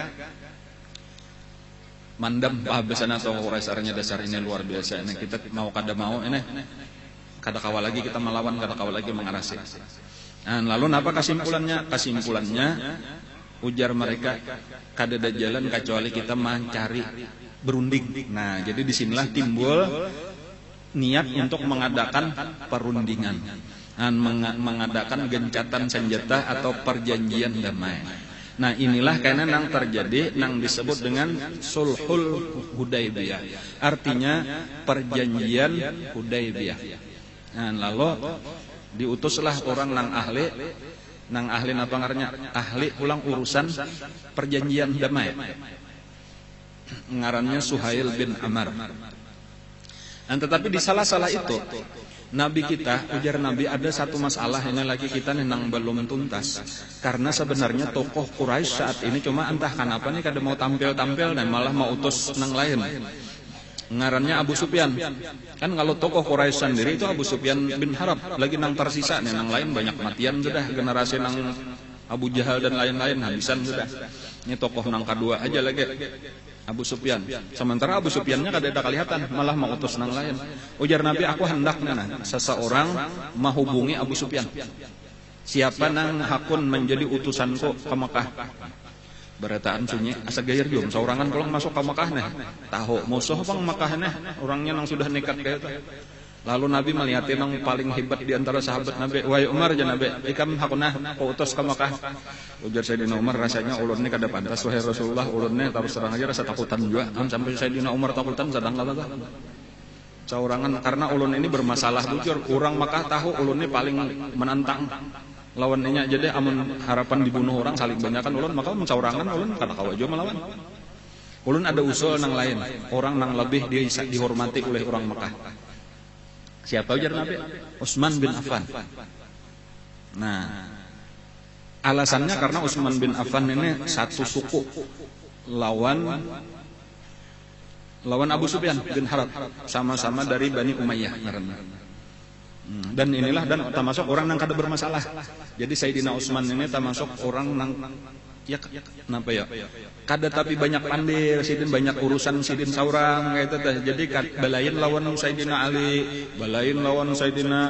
mandam pahabesan atau dasarnya dasar ini luar biasa ini kita mau kada mau ini kada kawa lagi kita melawan, kada kawa lagi mengarasi. Nah, lalu apa kesimpulannya ujar mereka kada ada jalan kecuali kita mencari berunding. Nah, jadi disinilah timbul niat untuk mengadakan perundingan dan mengadakan gencatan senjata atau perjanjian damai. Nah, inilah karena nang terjadi nang disebut dengan sulhul Hudaybiyah. Artinya perjanjian Hudaybiyah. Nah, lalu diutuslah orang nang ahli apa ngarannya? Ahli ulang urusan perjanjian damai. Ngarannya Suhail bin Amr. Dan tetapi di salah-salah itu Nabi kita, ujar Nabi, ada satu masalah ini lagi kita nang belum tuntas. Karena sebenarnya tokoh Quraisy saat ini cuma entah kenapa nih kada mau tampil-tampil dan malah mau utus nang lain. Ngarannya Abu Sufyan. Kan kalau tokoh Quraisy sendiri itu Abu Sufyan bin Harb, lagi nang tersisa nih nang lain banyak matian sudah, generasi nang Abu Jahal dan lain-lain habisan sudah. Ini tokoh nang kedua aja lagi. Abu Sufyan. Sementara Abu Sufyannya kada ada kelihatan, malah mau utus nang lain. Ujar Nabi, aku hendaknya seseorang menghubungi Abu Sufyan. Siapa nang hakun menjadi utusanku ke Mekah? Berataan sunyi asa gayar jom saurangan pulang masuk ke Mekah nih. Tahu musuh pang Mekah nih, orangnya nang sudah nekat kayak itu. Lalu Nabi melihat nang paling hebat di antara sahabat Nabi, wahai Umar ya Nabi, ikam hakunah kau utus ke Mekah. Ujar Sayyidina Umar, rasanya ulun ini kada pantas wahai Rasulullah, ulun ini terus terang aja rasa takutan juga. Sampai Sayyidina Umar takutan sedang kata saurangan karena ulun ini bermasalah bujur. Orang Mekah tahu ulun ini paling menantang lawannya, jadi amun harapan dibunuh orang saling banyakan ulun, maka saurangan ulun kada kawa jo melawan. Ulun ada usul nang lain, orang nang lebih dihormati oleh orang Mekah. Siapa ujar Nabi? Utsman bin Affan. Nah, alasannya karena Utsman bin Affan ini satu suku lawan Abu Sufyan bin Harb, sama-sama dari Bani Umayyah. Dan inilah dan termasuk orang yang kada bermasalah. Jadi Sayyidina Utsman ini termasuk orang yang kenapa ya? Kada tapi banyak pandir, sidin banyak urusan sidin saurang kayak itu. Jadi balain lawan Sayyidina Ali, balain lawan Sayyidina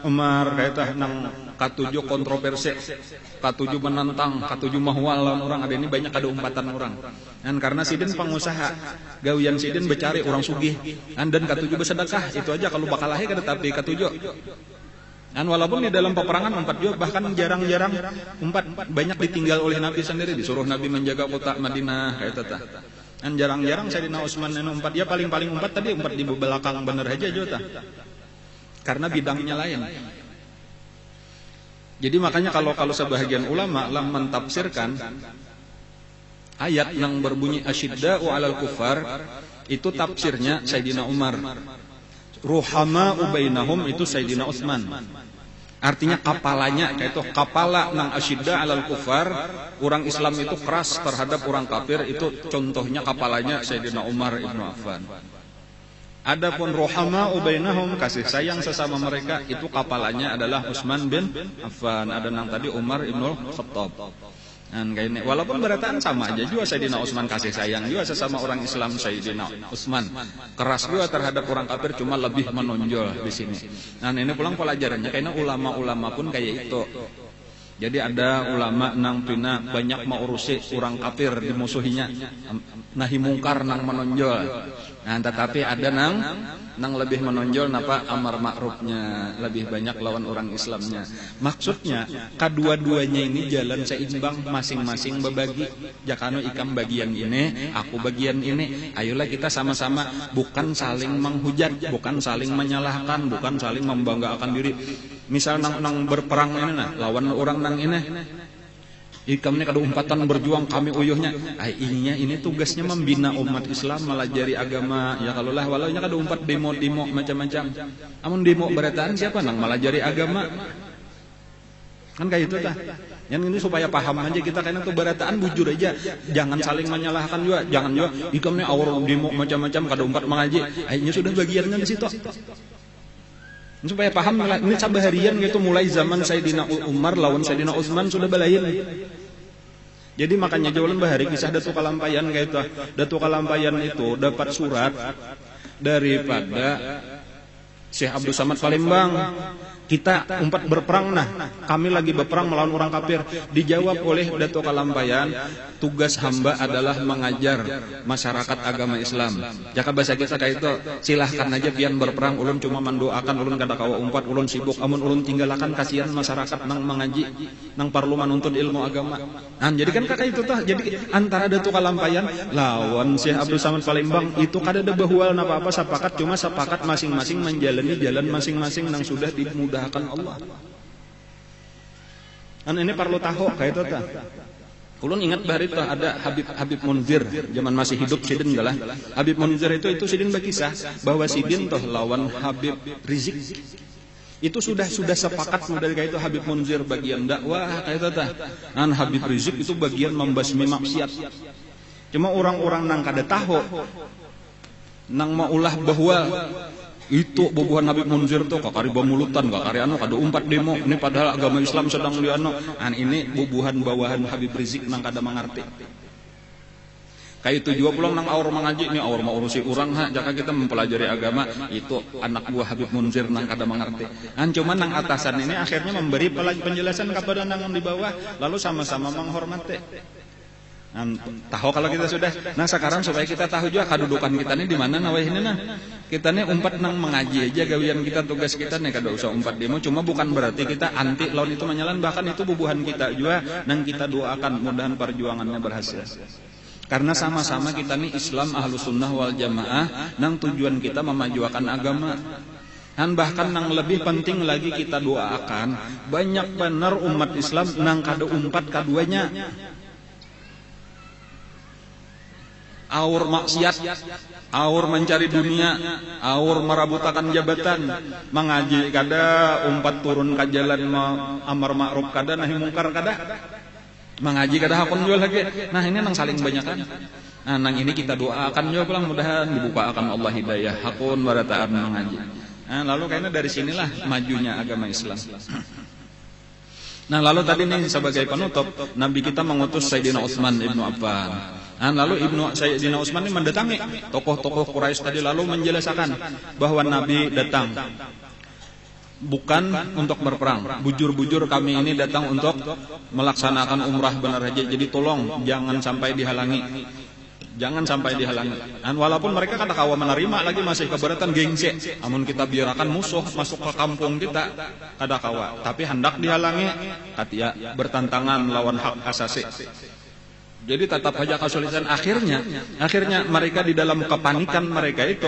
Umar kayak itu nang katujuh kontroversi, katujuh menantang, katujuh mahwal lawan orang ada ini banyak ada umpatan orang. Dan karena sidin pengusaha, gawian sidin becari orang sugih, dan katujuh bersedekah itu aja kalau bakal lahir kada tapi katujuh. Dan walaupun di dalam peperangan empat juga bahkan jarang-jarang empat banyak ditinggal oleh Nabi sendiri, disuruh Nabi menjaga kota Madinah kayak itu. Dan jarang-jarang Sayyidina Utsman ini empat, dia paling empat tadi empat di belakang bener aja jota. Karena bidangnya lain. Jadi makanya kalau sebahagian ulama lah mentafsirkan ayat yang berbunyi asyidda'u 'alal kuffar itu tafsirnya Sayyidina Umar. Ruhama ubainahum itu Sayyidina Utsman. Artinya kapalanya kayak itu kapala nang asyidda 'alal kufar, orang Islam itu keras terhadap orang kafir, itu contohnya kapalanya Sayyidina Umar ibnu Affan. Adapun ruhama ubainahum kasih sayang sesama mereka itu kapalanya adalah Utsman bin Affan. Ada nang tadi Umar ibnu Khattab. Dan kayak ini, walaupun berataan sama aja juga Sayyidina Utsman kasih sayang juga sesama orang Islam Sayyidina Utsman. Keras juga terhadap orang kafir cuma lebih menonjol di sini. Nah, ini pulang pelajarannya karena ulama-ulama pun kayak itu. Jadi ada ulama nang pina banyak mengurusi orang kafir dimusuhinya. Nahi mungkar nang menonjol. Nah, tetapi ada nang lebih menonjol napa amar ma'rufnya, lebih banyak lawan orang Islamnya. Maksudnya kedua-duanya ini jalan seimbang, masing-masing berbagi. Jakano ikam bagian ini, aku bagian ini. Ayolah kita sama-sama, bukan saling menghujat, bukan saling menyalahkan, bukan saling membanggakan diri. Misal nang berperang ini nah, lawan orang nang ini. Ikam ini kada umpatan berjuang kami uyuhnya. Ini tugasnya membina umat Islam, melajari agama. Ya kalau lah walaunya kada umpat demo macam-macam. Amun demo berataan siapa nang melajari agama? Kan kayak itu tah. Yang ini supaya paham aja kita karena tuh berataan bujur aja. Jangan saling menyalahkan juga. Jangan juga ikam ini awal demo macam-macam kada umpat mengaji. Akhirnya sudah bagiannya di situ. Supaya paham ini sabaharian gitu mulai zaman Sayyidina Umar lawan Sayyidina Utsman sudah balain. Jadi makanya jawalan bahari kisah Datuk Kalampayan kayak itu. Datuk Kalampayan itu dapat surat daripada Syekh Abdul Samad Palembang. Kita umpat berperang kami lagi berperang melawan orang kafir. Dijawab oleh Datuk Kalampayan, tugas hamba adalah mengajar masyarakat agama Islam. Jaka bahasa kita kayak itu, silahkan aja pian berperang, ulun cuma mendoakan, ulun kada kawa umpat, ulun sibuk, amun ulun tinggalkan kasihan masyarakat nang mengaji, nang parlu menuntut ilmu agama. Jadi kan kakak itu tah, jadi antara Datuk Kalampayan lawan Syekh Abdul Samad Palembang itu kada ada bahwal apa-apa sepakat, cuma sepakat masing-masing menjalani jalan masing-masing nang sudah dimudahkan Allah. Ini perlu tahu kayak itu tah. Ulun ingat bahari itu ada Habib Munzir zaman masih hidup sidin galah. Habib Munzir itu sidin berkisah bahwa sidin toh lawan Habib Rizik. Itu sudah sepakat dari kayak itu Habib Munzir bagian dakwah kayak itu tah. Habib Rizik itu bagian membasmi maksiat. Cuma orang-orang nang kada tahu nang maulah bahwa itu bubuhan Habib Munzir tuh kakari bamulutan, kakari kada umpat demo. Ini padahal agama Islam sedang liano. Ini bubuhan bawahan Habib Rizik nang kada mengerti. Kayak itu juga pulang nang aur mengaji ini aur mau urusi orang jika kita mempelajari agama itu anak buah Habib Munzir nang kada mengerti. Cuma nang atasan ini akhirnya memberi penjelasan kepada nang di bawah lalu sama-sama menghormati. Tahu kalau kita sudah. Sekarang supaya kita tahu juga kedudukan kita ini di mana ini kita nih umpat nang mengaji aja gawian kita, tugas kita nih kada usah umpat demo. Cuma bukan berarti kita anti lawan itu menyalan, bahkan itu bubuhan kita juga nang kita doakan mudahan perjuangannya berhasil. Karena sama-sama kita nih Islam Ahlus Sunnah wal Jamaah nang tujuan kita memajukan agama. Dan bahkan nang lebih penting lagi kita doakan banyak benar umat Islam nang kada umpat kaduanya. Aur maksiat, aur mencari dunia, aur merabutakan jabatan, mengaji kada, umpat turun ke jalan amar ma'ruf kada, nahi mungkar kada, mengaji kada hakun jual lagi. Ini nang saling banyakan. Nang ini kita doakan juga pulang mudahan dibuka akan Allah hidayah hakun barataan mengaji. Lalu kayaknya dari sinilah majunya agama Islam. Lalu tadi nih sebagai penutup, Nabi kita mengutus Sayyidina Utsman ibnu Affan. Lalu Sayyidina Utsman ini mendatangi tokoh-tokoh Quraisy tadi lalu menjelaskan bahwa Nabi datang bukan untuk berperang. Bujur-bujur kami ini datang untuk melaksanakan umrah benar aja. Jadi tolong jangan sampai dihalangi. Jangan sampai dihalangi. Walaupun mereka kada kawa menerima lagi masih keberatan gengsi. Amun kita biarkan musuh masuk ke kampung kita kada kawa. Tapi hendak dihalangi katia bertantangan lawan hak asasi. Jadi tetap saja kesulitan. Akhirnya mereka di dalam kepanikan mereka itu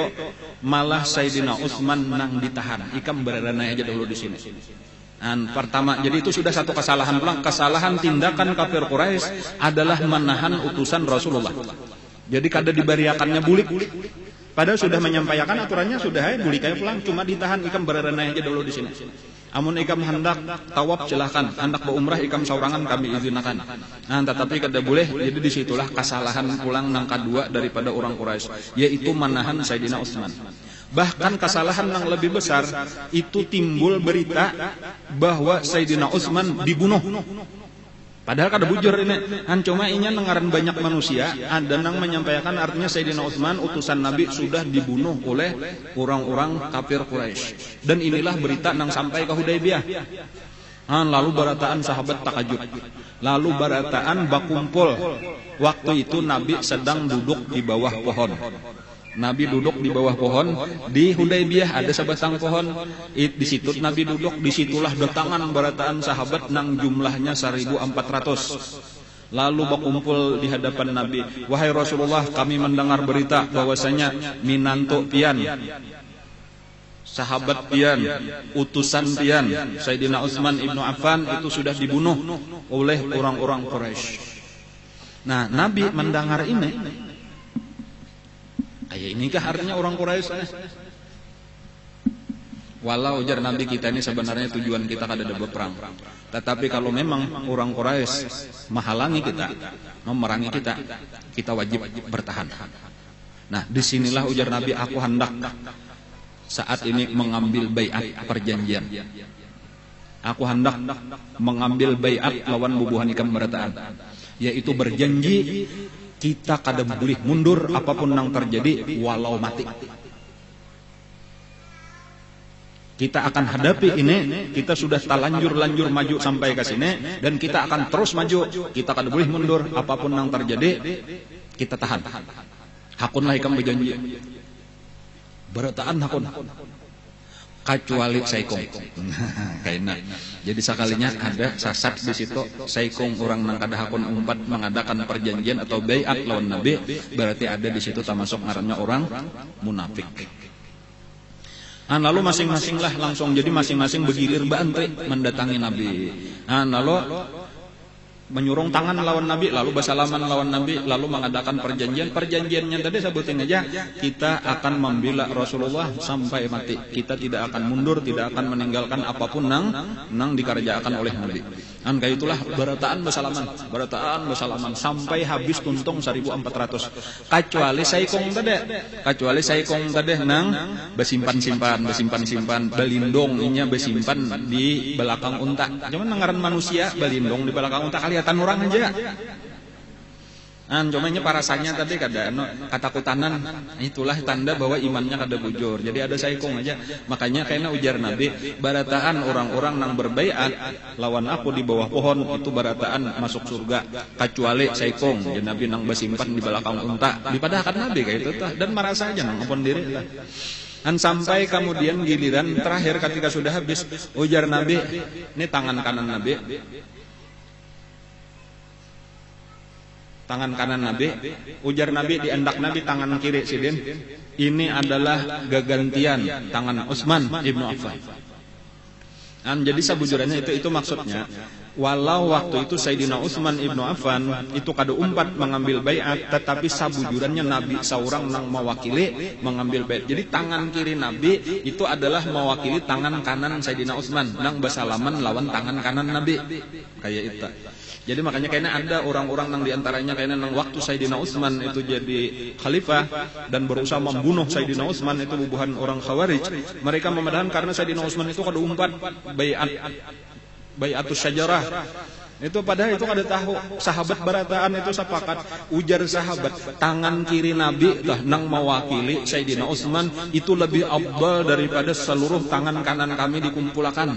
malah Sayyidina Utsman nang ditahan. Ikam berada aja dulu di sini. Pertama, jadi itu sudah satu kesalahan pulang. Kesalahan tindakan kafir Quraisy adalah menahan utusan Rasulullah. Jadi kada dibariakannya bulik. Padahal sudah menyampaikan aturannya sudah bulik aja pulang. Cuma ditahan ikam berada aja dulu di sini. Amun ikam hendak tawaf silahkan, hendak berumrah ikam saurangan kami izinkan. Tetapi kada boleh. Jadi disitulah kesalahan pulang nang kedua daripada orang Quraisy, yaitu menahan Sayyidina Utsman. Bahkan kesalahan yang lebih besar itu timbul berita bahwa Sayyidina Utsman dibunuh. Padahal kada bujur ini. Cuma inya nengaran banyak manusia ada nang menyampaikan artinya Sayyidina Utsman utusan Nabi sudah dibunuh oleh orang-orang kafir Quraisy. Dan inilah berita nang sampai ke Hudaybiyah. Lalu barataan sahabat takajub. Lalu barataan bakumpul. Waktu itu Nabi sedang duduk di bawah pohon. Nabi duduk di bawah pohon di Hudaybiyah ada sebatang pohon. Di situ Nabi duduk, disitulah datangan barataan sahabat nang jumlahnya 1.400. Lalu berkumpul di hadapan Nabi. Wahai Rasulullah, kami mendengar berita bahwasanya minanto pian sahabat pian, utusan pian, Sayyidina Utsman ibnu Affan itu sudah dibunuh oleh orang-orang Quraisy. Nah, Nabi mendengar ini, inikah artinya orang Quraisy? Walau ujar Nabi, kita ini sebenarnya tujuan kita kada ada berperang. Tetapi kalau memang orang Quraisy menghalangi kita, memerangi kita, kita wajib bertahan. Nah, disinilah ujar Nabi, aku hendak saat ini mengambil baiat perjanjian. Aku hendak mengambil baiat lawan bubuhan ikam berataan, yaitu berjanji kita kada boleh mundur apapun yang terjadi walau mati. Kita akan hadapi ini, kita sudah lanjur maju sampai ke sini, dan kita akan terus maju. Kita kada boleh mundur apapun yang terjadi, kita tahan. Hakun lah ikam berjanji. Berataan hakun. Kecuali saikong. Kaina. Jadi sekalinya ada sasat di situ, saikong orang nang kada hakun umpat mengadakan perjanjian atau baiat lawan Nabi, berarti ada di situ termasuk ngarannya orang munafik. Lalu masing-masing lah langsung, jadi masing-masing bergilir bantri mendatangi Nabi. Lalu menyurung tangan lawan Nabi, lalu bersalaman lawan Nabi, lalu mengadakan perjanjian. Perjanjiannya tadi sebutin aja, kita akan membela Rasulullah sampai mati. Kita tidak akan mundur, tidak akan meninggalkan apapun nang dikerjakan oleh Nabi. Kayak itulah berataan bersalaman sampai habis tuntung 1.400. Kecuali saikong tadi nang besimpan belindong inya besimpan di belakang unta. Cuman nangaran manusia belindong di belakang unta kelihatan orang aja. Cumanya parasanya tadi kada katakutanan, itulah tanda bahwa imannya kada bujur. Jadi ada saikong aja. Makanya kayaknya ujar Nabi, barataan orang-orang nang berbaiat lawan aku di bawah pohon itu barataan masuk surga, kecuali saikong. Jadi Nabi nang besimpan di belakang unta. Dipadahkan Nabi kayak itu dan merasa aja nang ampun diri lah. Sampai kemudian giliran terakhir ketika sudah habis, ujar Nabi, ini tangan kanan Nabi. Tangan kanan Nabi, ujar Nabi, di endak Nabi tangan kiri sidin. Ini adalah gagantian tangan Utsman ibnu Affan. Jadi sabujurannya itu maksudnya, walau waktu itu Sayyidina Utsman ibnu Affan itu kada umpat mengambil baiat, tetapi sabujurannya Nabi seorang nang mewakili mengambil baiat. Jadi tangan kiri Nabi itu adalah mewakili tangan kanan Sayyidina Utsman nang bersalaman lawan tangan kanan Nabi. Kayak itu. Jadi makanya kayaknya ada orang-orang yang diantaranya kayaknya nang waktu Sayyidina Utsman itu jadi khalifah dan berusaha membunuh Sayyidina Utsman itu bubuhan orang Khawarij. Mereka memadahan karena Sayyidina Utsman itu kada umpat baiatus syajarah. Itu padahal itu kada tahu. Sahabat berataan itu sepakat, ujar sahabat, tangan kiri Nabi nang mewakili Sayyidina Utsman itu lebih afdal daripada seluruh tangan kanan kami dikumpulkan.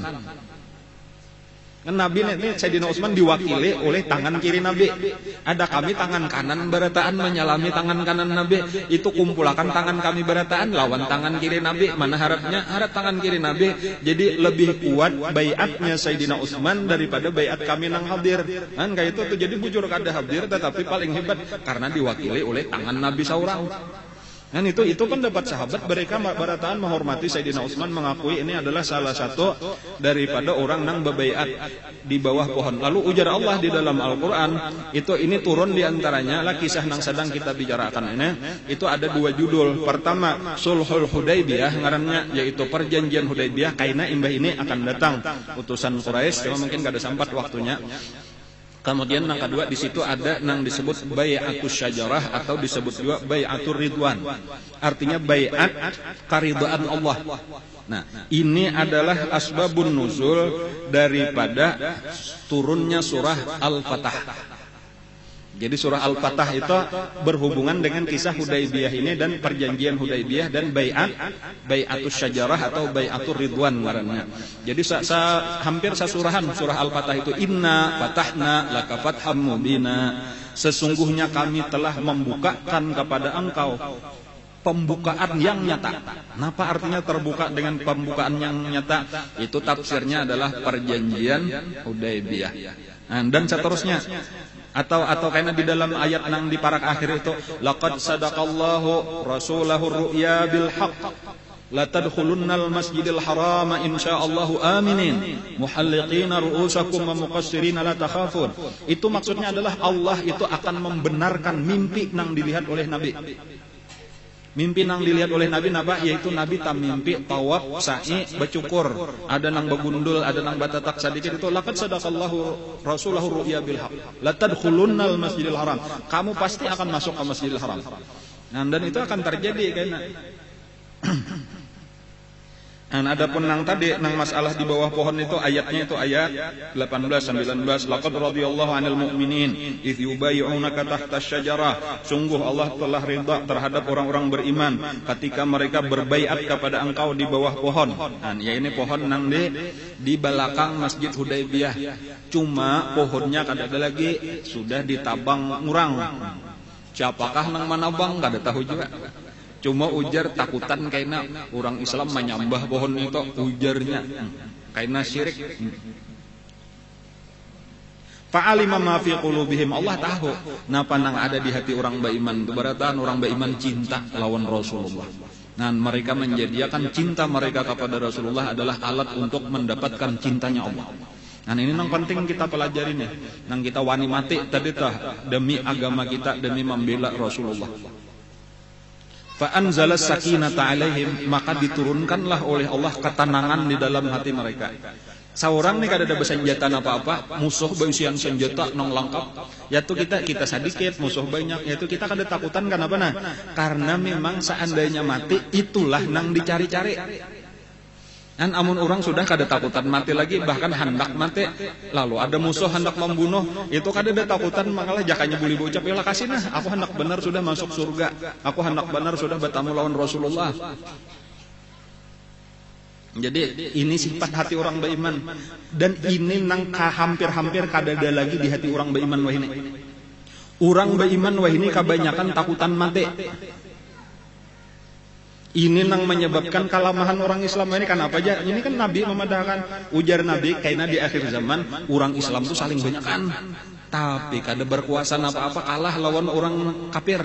Nabi ini Sayyidina Utsman diwakili oleh tangan kiri Nabi. Ada kami tangan kanan berataan menyalami tangan kanan Nabi. Itu kumpulkan tangan kami berataan lawan tangan kiri Nabi. Mana harapnya? Harap tangan kiri Nabi. Jadi lebih kuat baiatnya Sayyidina Utsman daripada baiat kami nang hadir. Kayak itu tuh, jadi bujur kada hadir tetapi paling hebat karena diwakili oleh tangan Nabi seorang. Dan itu pendapat sahabat, mereka berataan menghormati Sayyidina Utsman, mengakui ini adalah salah satu daripada orang nang bebaiat di bawah pohon. Lalu ujar Allah di dalam Al-Quran, ini turun diantaranya lah kisah nang sedang kita bicarakan ini. Itu ada dua judul. Pertama Sulhul Hudaybiyah ngarannya, yaitu perjanjian Hudaybiyah. Kaina imbah ini akan datang utusan Quraisy, cuma mungkin kada sempat waktunya. Kemudian yang kedua di situ ada yang disebut bai'atus syajarah atau disebut juga bai'atur ridwan. Artinya bai'at karidhaan Allah. Nah, ini adalah asbabun nuzul daripada turunnya surah Al-Fatah. Jadi surah Al-Fatah itu berhubungan dengan kisah Hudaybiyah ini dan perjanjian Hudaybiyah dan bai'atus syajarah atau bai'atur ridwan ngarannya. Jadi hampir sasurahan surah Al-Fatah itu, inna fatahna laka fatham mubina. Sesungguhnya kami telah membukakan kepada engkau pembukaan yang nyata. Apa artinya terbuka dengan pembukaan yang nyata? Itu tafsirnya adalah perjanjian Hudaybiyah. Dan seterusnya. Atau karena di dalam ayat nang di parak akhir itu, laqad sadaqallahu rasulahu ru'ya bil haqq. La tadkhulunnal masjidil harama insyaallahu aminin muhalliqina ru'usakum wa muqassirina la takhafun. Itu maksudnya adalah Allah itu akan membenarkan mimpi nang dilihat oleh Nabi. Mimpi nang dilihat oleh Nabi napa? Yaitu Nabi tamimpi tawaf, sa'i, bacukur. Ada nang bagundul, ada nang batatak sedikit itu. Laqad sadaqallahu rasulahu ru'ya bil haq. La tadkhulunnal masjidil haram. Kamu pasti akan masuk ke Masjidil Haram. Nah, dan itu akan terjadi kayaknya. Dan adapun nang tadi nang masalah di bawah pohon itu ayatnya itu ayat 18 19 laqad radhiyallahu 'anil mu'minin idh yubayyi'unaka tahta asy-syajarah. Sungguh Allah telah ridha terhadap orang-orang beriman ketika mereka berbaiat kepada engkau di bawah pohon. Dan ya ini pohon nang di belakang Masjid Hudaybiyah. Cuma pohonnya kada ada lagi, sudah ditabang ngurang. Siapakah nang manabang kada tahu juga. Cuma ujar takutan karena orang Islam menyembah pohon itu ujarnya karena syirik. Fa'alima ma fi qulubihim. Allah tahu napa nang ada di hati orang beriman. Berarti orang beriman cinta lawan Rasulullah. Dan mereka menjadikan cinta mereka kepada Rasulullah adalah alat untuk mendapatkan cintanya Allah. Nah ini yang penting kita pelajari nih. Nang kita wani mati tadi tah demi agama kita, demi membela Rasulullah. Fa anzalas sakinata alaihim, maka diturunkanlah oleh Allah ketenangan di dalam hati mereka. Seorang nih kada ada bersenjata apa-apa, musuh berisian senjata nong lengkap, yaitu kita sedikit, musuh banyak, yaitu kita kada takutan kenapa nah? Karena memang seandainya mati itulah nang dicari-cari. Dan amun orang sudah kada takutan mati lagi, bahkan hendak mati, lalu ada musuh hendak membunuh, itu kada ada takutan, makalah jakanya boleh ucap, ya kasih nah, aku hendak benar sudah masuk surga, aku hendak benar sudah bertemu lawan Rasulullah. Jadi ini sifat hati orang beriman, dan ini nang hampir-hampir kada ada lagi di hati orang beriman wah ini. Orang beriman wah ini kebanyakan takutan mati. Ini nang menyebabkan kelemahan orang Islam ini kan apa aja? Ini kan Nabi memadahkan, ujar Nabi karena di akhir zaman orang Islam itu saling banyakan, tapi kada berkuasa apa-apa kalah lawan orang kafir.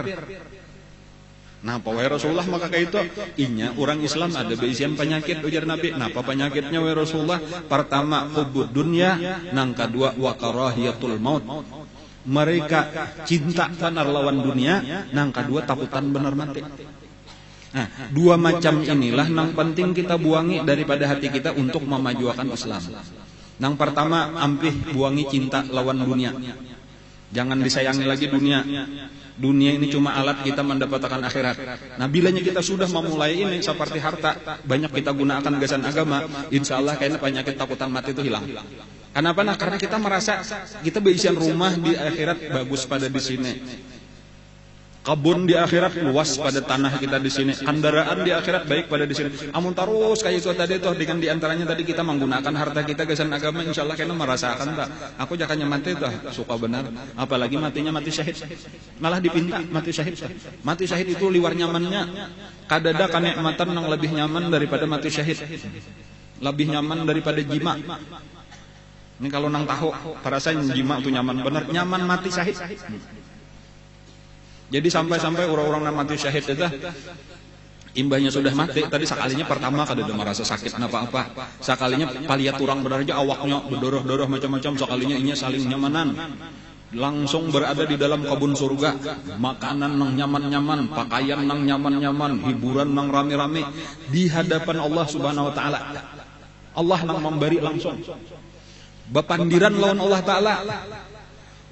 Nah, wahai Rasulullah maka kayak itu inya orang Islam ada beisian penyakit ujar Nabi. Napa penyakitnya wahai Rasulullah? Pertama hubbud dunya, nang kedua wa karahiyatul maut. Mereka cinta benar lawan dunia, nang kedua takutan benar mati. Nah, dua macam inilah yang penting kita buangi daripada hati kita untuk memajukan Islam. Yang pertama, ampih buangi cinta lawan dunia. Jangan disayangi lagi dunia. Dunia ini cuma alat kita mendapatkan akhirat. Nah, bilanya kita sudah memulai ini seperti harta, banyak kita gunakan gasan agama, insya Allah kayaknya penyakit takutan mati itu hilang. Kenapa? Nah, karena kita merasa kita berisian rumah di akhirat bagus pada di sini. Kebun di akhirat luas pada tanah kita di sini, kendaraan di akhirat baik pada di sini. Amun terus kayak itu tadi tuh dengan diantaranya tadi kita menggunakan harta kita gasan agama, insyaallah kena merasakan tak. Aku jakanya mati tuh suka benar, apalagi matinya mati syahid, malah dipinta mati syahid. Mati syahid itu liwar nyamannya, kadada kenikmatan yang lebih nyaman daripada mati syahid, lebih nyaman daripada jima. Ini kalau nang tahu, perasaan jima itu nyaman benar, nyaman mati syahid. Jadi sampai-sampai orang-orang yang mati syahid itu imbahnya sudah mati, tadi sekalinya pertama kada ada merasa sakit apa-apa. Sekalinya paliat orang berarja awaknya berdoroh-doroh macam-macam, sekalinya inya saling nyamanan. Langsung berada di dalam kebun surga, makanan nang nyaman-nyaman, pakaian nang nyaman-nyaman, hiburan nang rame-rame di hadapan Allah Subhanahu wa taala. Allah nang memberi langsung. Bepandiran lawan Allah taala.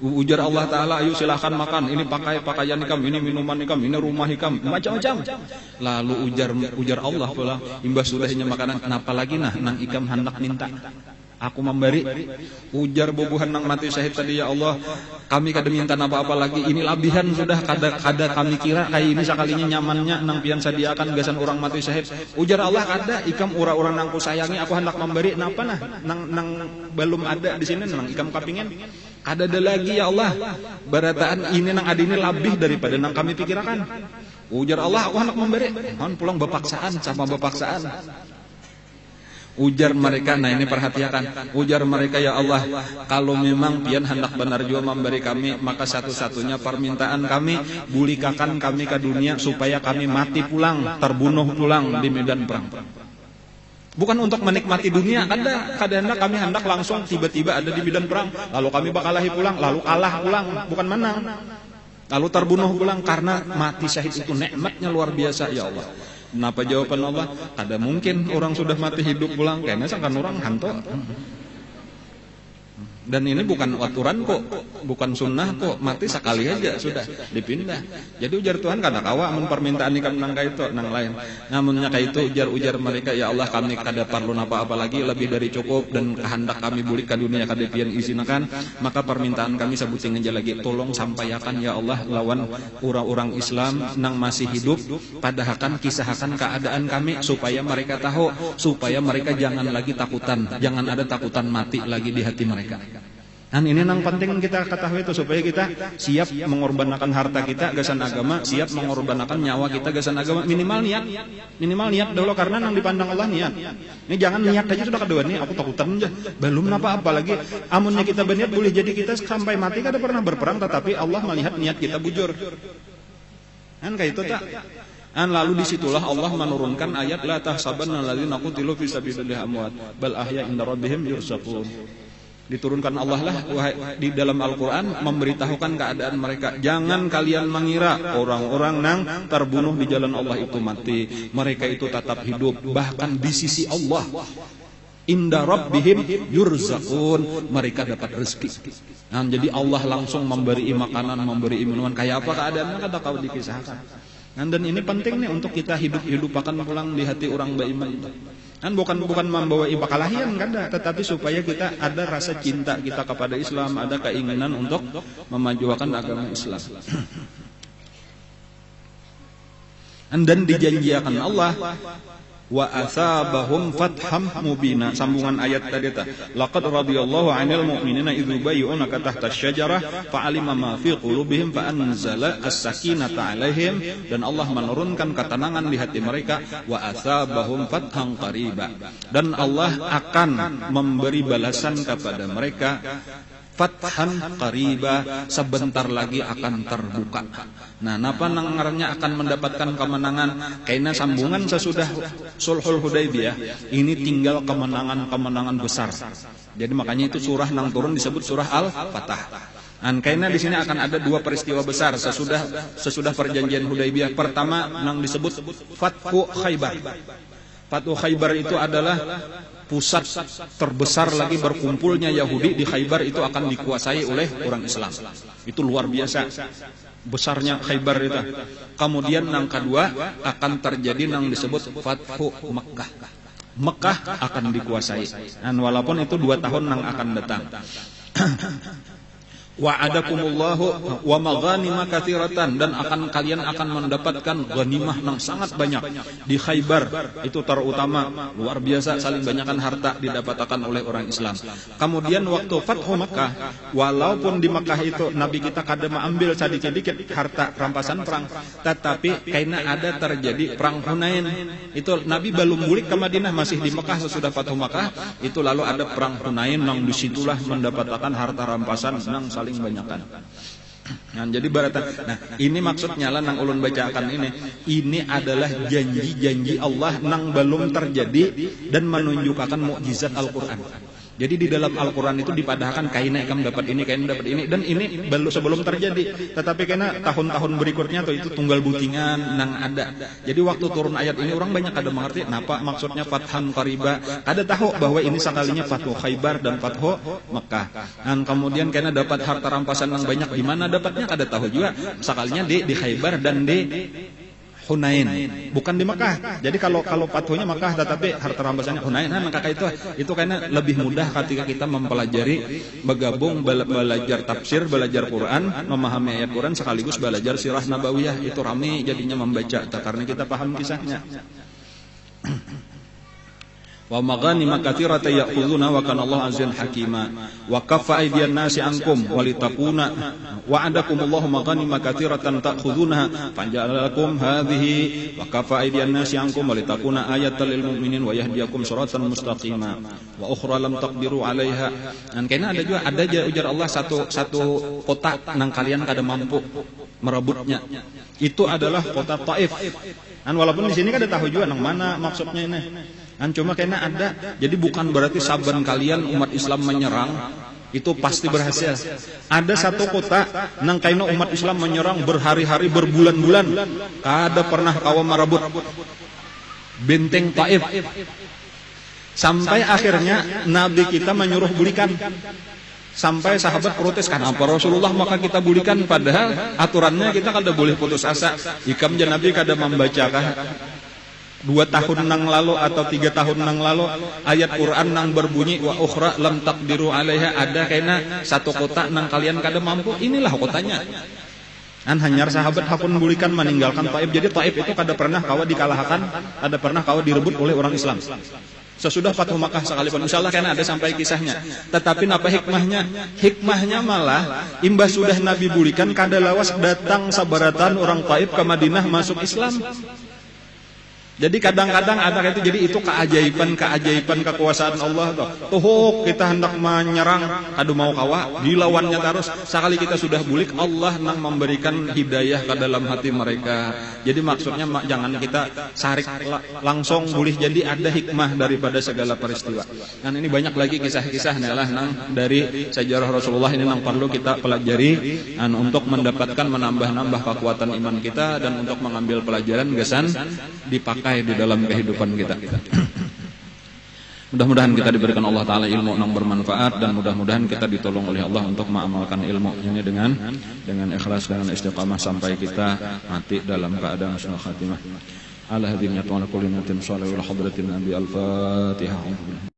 Ujar Allah Ta'ala, ayo silahkan makan, ini pakaian ikam, ini minuman ikam, ini rumah ikam, macam-macam. Lalu ujar Allah pula, imbas sudahnya makanan, kenapa lagi nah, nang ikam hendak minta, aku memberi. Ujar bubuhan nang mati syahid tadi, ya Allah, kami kada minta apa-apa lagi, ini labihan sudah, kada kami kira, kayak ini sekalinya nyamannya, nang pian sadiakan gasan orang mati syahid. Ujar Allah, kada, ikam ura-ura nang ku sayangi, aku hendak memberi, napa nah, nang belum ada di sini, nang ikam kapingin. Ada lagi ya Allah, barataan ini nang ada ini lebih daripada nang kami pikirkan. Ujar Allah, aku hendak memberi. Mohon pulang bepaksaan sama bepaksaan. Ujar mereka, nah ini perhatikan, ujar mereka, ya Allah, kalau memang pian hendak benar jua memberi kami, maka satu-satunya permintaan kami, bulikakan kami ke dunia supaya kami mati pulang, terbunuh pulang di medan perang. Bukan untuk menikmati dunia, kadang-kadang kami hendak langsung tiba-tiba ada di medan perang, lalu kami bakalahi pulang, lalu kalah pulang, bukan menang, lalu terbunuh pulang, karena mati syahid itu nikmatnya luar biasa, ya Allah. Kenapa jawaban Allah? Ada mungkin orang sudah mati hidup pulang, kayaknya seakan orang hantu. Dan ini bukan aturan kok, bukan sunnah kok, mati sekali aja sudah dipindah. Jadi ujar Tuhan kada kawa amun permintaan ikam nang itu nang lain. Namunnya kayak itu ujar mereka, ya Allah kami kada perlu apa-apa lagi, lebih dari cukup, dan kehendak kami bulik ke dunia kada pian izinakan, maka permintaan kami sebuting aja lagi, tolong sampaikan ya Allah lawan orang-orang Islam nang masih hidup, padahakan kisahkan keadaan kami supaya mereka tahu, supaya mereka jangan lagi takutan, jangan ada takutan mati lagi di hati mereka. Dan ini yang penting kita ketahui itu, supaya kita siap mengorbankan harta kita gasan agama, siap mengorbankan nyawa kita gasan agama. Minimal niat dulu, karena yang dipandang Allah niat. Ini jangan niat aja sudah kedua nih, aku takutan aja, belum apa lagi. Amunnya kita berniat boleh jadi kita sampai mati kada pernah berperang, tetapi Allah melihat niat kita bujur. Kan kayak itu tak? Dan lalu disitulah Allah menurunkan ayat la tahsabanna alladzina qutilu fi sabilillahi amwat bal ahya inda rabbihim yurzaqun. Diturunkan Allah lah di dalam Al-Quran memberitahukan keadaan mereka. Jangan kalian mengira orang-orang yang terbunuh di jalan Allah itu mati. Mereka itu tetap hidup, bahkan di sisi Allah. Inda rabbihim yurzaqun, mereka dapat rezeki. Nah, jadi Allah langsung memberi makanan, memberi minuman. Kayak apa keadaannya kada kau dikisahkan. Nah, dan ini penting nih untuk kita hidup akan pulang di hati orang beriman. Kan bukan membawa ibakalahian kan, tetapi supaya kita ada rasa cinta kita kepada Islam, ada keinginan untuk memajukan agama Islam. Dan dijanjikan Allah wa asabahum fatham mubina. Sambungan ayat tadi ta. Laqad radiyallahu 'anil mu'minina idz yubayyi'unaka tahta asy-syajarah fa'alima ma fi qulubihim fa anzala as-sakinata 'alaihim, dan Allah menurunkan ketenangan di hati mereka, wa asabahum fatham qariba, dan Allah akan memberi balasan kepada mereka fathan qariba, sebentar lagi akan terbuka. Nah, napa nangarnya akan mendapatkan kemenangan? Karena sambungan sesudah Sulhul Hudaybiyah ini tinggal kemenangan besar. Jadi makanya itu surah nang turun disebut surah Al-Fatah. Karena di sini akan ada dua peristiwa besar sesudah perjanjian Hudaybiyah. Pertama nang disebut Fathu Khaybar. Fathu Khaybar itu adalah pusat terbesar lagi berkumpulnya Yahudi di Khaybar, itu akan dikuasai oleh orang Islam. Itu luar biasa besarnya Khaybar itu. Kemudian yang kedua akan terjadi yang disebut Fathu Mekkah. Mekkah akan dikuasai. Dan walaupun itu 2 tahun yang akan datang. Wa'adakumullahu wa maghanima katsiratan, dan kalian akan mendapatkan ghanimah yang sangat banyak di Khaybar. Itu terutama luar biasa, saling banyakkan harta didapatkan oleh orang Islam. Kemudian waktu Fathu Makkah, walaupun di Makkah itu Nabi kita kada mengambil sedikit harta rampasan perang, tetapi karena ada terjadi perang Hunain, itu Nabi belum balik ke Madinah, masih di Makkah sesudah Fathu Makkah, itu lalu ada perang Hunain, yang disitulah mendapatkan harta rampasan yang saling banyakkan. Nah, jadi baratan. Nah, ini maksudnya lah nang ulun bacakan ini adalah janji-janji Allah nang belum terjadi dan menunjukkan mukjizat Al-Qur'an. Jadi di dalam Al-Quran itu dipadahkan kaina ikam dapat ini, kaina dapat ini, dan ini belum sebelum terjadi. Tetapi karena tahun-tahun berikutnya tuh itu tunggal butingan nang ada. Jadi waktu turun ayat ini orang banyak kada mengerti napa maksudnya Fathan Qariba. Kada tahu bahwa ini sekalinya Fathu Khaybar dan Fathu Mekkah. Dan kemudian karena dapat harta rampasan yang banyak, di mana dapatnya kada tahu juga. Sekalinya di Khaybar dan di Hunain, bukan di Mekah. Jadi kalau Fathunya Mekah, tetapi harta rampasannya Hunain. Nah, maka itu karena lebih mudah ketika kita mempelajari, bergabung belajar tafsir, belajar Quran, memahami ayat Quran sekaligus belajar sirah nabawiyah. Itu rame jadinya membaca karena kita paham kisahnya. wa maghanima katsiratan ya'khuduna wa kana Allahu 'azizan hakima wa kaffa aydiyan nasi ankum walitakuna wa'adakumullahu maghanima katsiratan ta'khudhunaha faja'alakum hadhihi wa kaffa aydiyan nasi ankum walitakuna ayatan lil mu'minin wa yahdiyakum siratan mustaqima wa ukhra lam taqdiru 'alaiha. Dan kena ada juga ujar Allah satu kota nang kalian kada mampu merebutnya. Itu adalah kota Taif. Dan walaupun di sini kada tahu juga nang mana maksudnya ini. Dan cuma kena ada, jadi bukan berarti saban kalian umat Islam menyerang itu pasti berhasil. Ada satu kota nang kaina umat Islam menyerang berhari-hari berbulan-bulan, kada pernah kawa merebut benteng Taif. Sampai akhirnya Nabi kita menyuruh bulikan. Sampai sahabat protes, kenapa Rasulullah maka kita bulikan, padahal aturannya kita kada boleh putus asa. Ikam Nabi kada membacakan 2 tahun nang lalu atau 3 tahun nang lalu ayat Quran nang berbunyi wa ukhra lam taqdiru 'alaiha, ada kena satu kota nang kalian kada mampu, inilah kotanya. Dan hanyar sahabat hakun bulikan meninggalkan Taif. Jadi Taif itu kada pernah kawa dikalahkan, kada pernah kawa direbut oleh orang Islam. Sesudah Fathu Makkah sekalipun, insyaallah kena ada sampai kisahnya. Tetapi apa hikmahnya? Hikmahnya malah imbas sudah Nabi bulikan kada lawas datang sabaratan orang Taif ke Madinah masuk Islam. Jadi kadang-kadang ada itu, jadi itu keajaiban kekuasaan Allah tuh. Kita hendak menyerang, kadu mau kawa, dilawannya terus. Sekali kita sudah bulik, Allah nang memberikan hidayah ke dalam hati mereka. Jadi maksudnya jangan kita sarik langsung bulih. Jadi ada hikmah daripada segala peristiwa. Dan ini banyak lagi kisah-kisah lah nang dari sejarah Rasulullah ini nang perlu kita pelajari untuk mendapatkan menambah kekuatan iman kita dan untuk mengambil pelajaran gesan dipakai di dalam kehidupan kita. Mudah-mudahan kita diberikan Allah Ta'ala ilmu yang bermanfaat, dan mudah-mudahan kita ditolong oleh Allah untuk mengamalkan ilmu ini dengan ikhlas, dengan istiqamah sampai kita mati dalam keadaan husnul khatimah. Ala hadhihi wa ala kulli niyatin shalihah wa hadratin nabi al-Fatihah.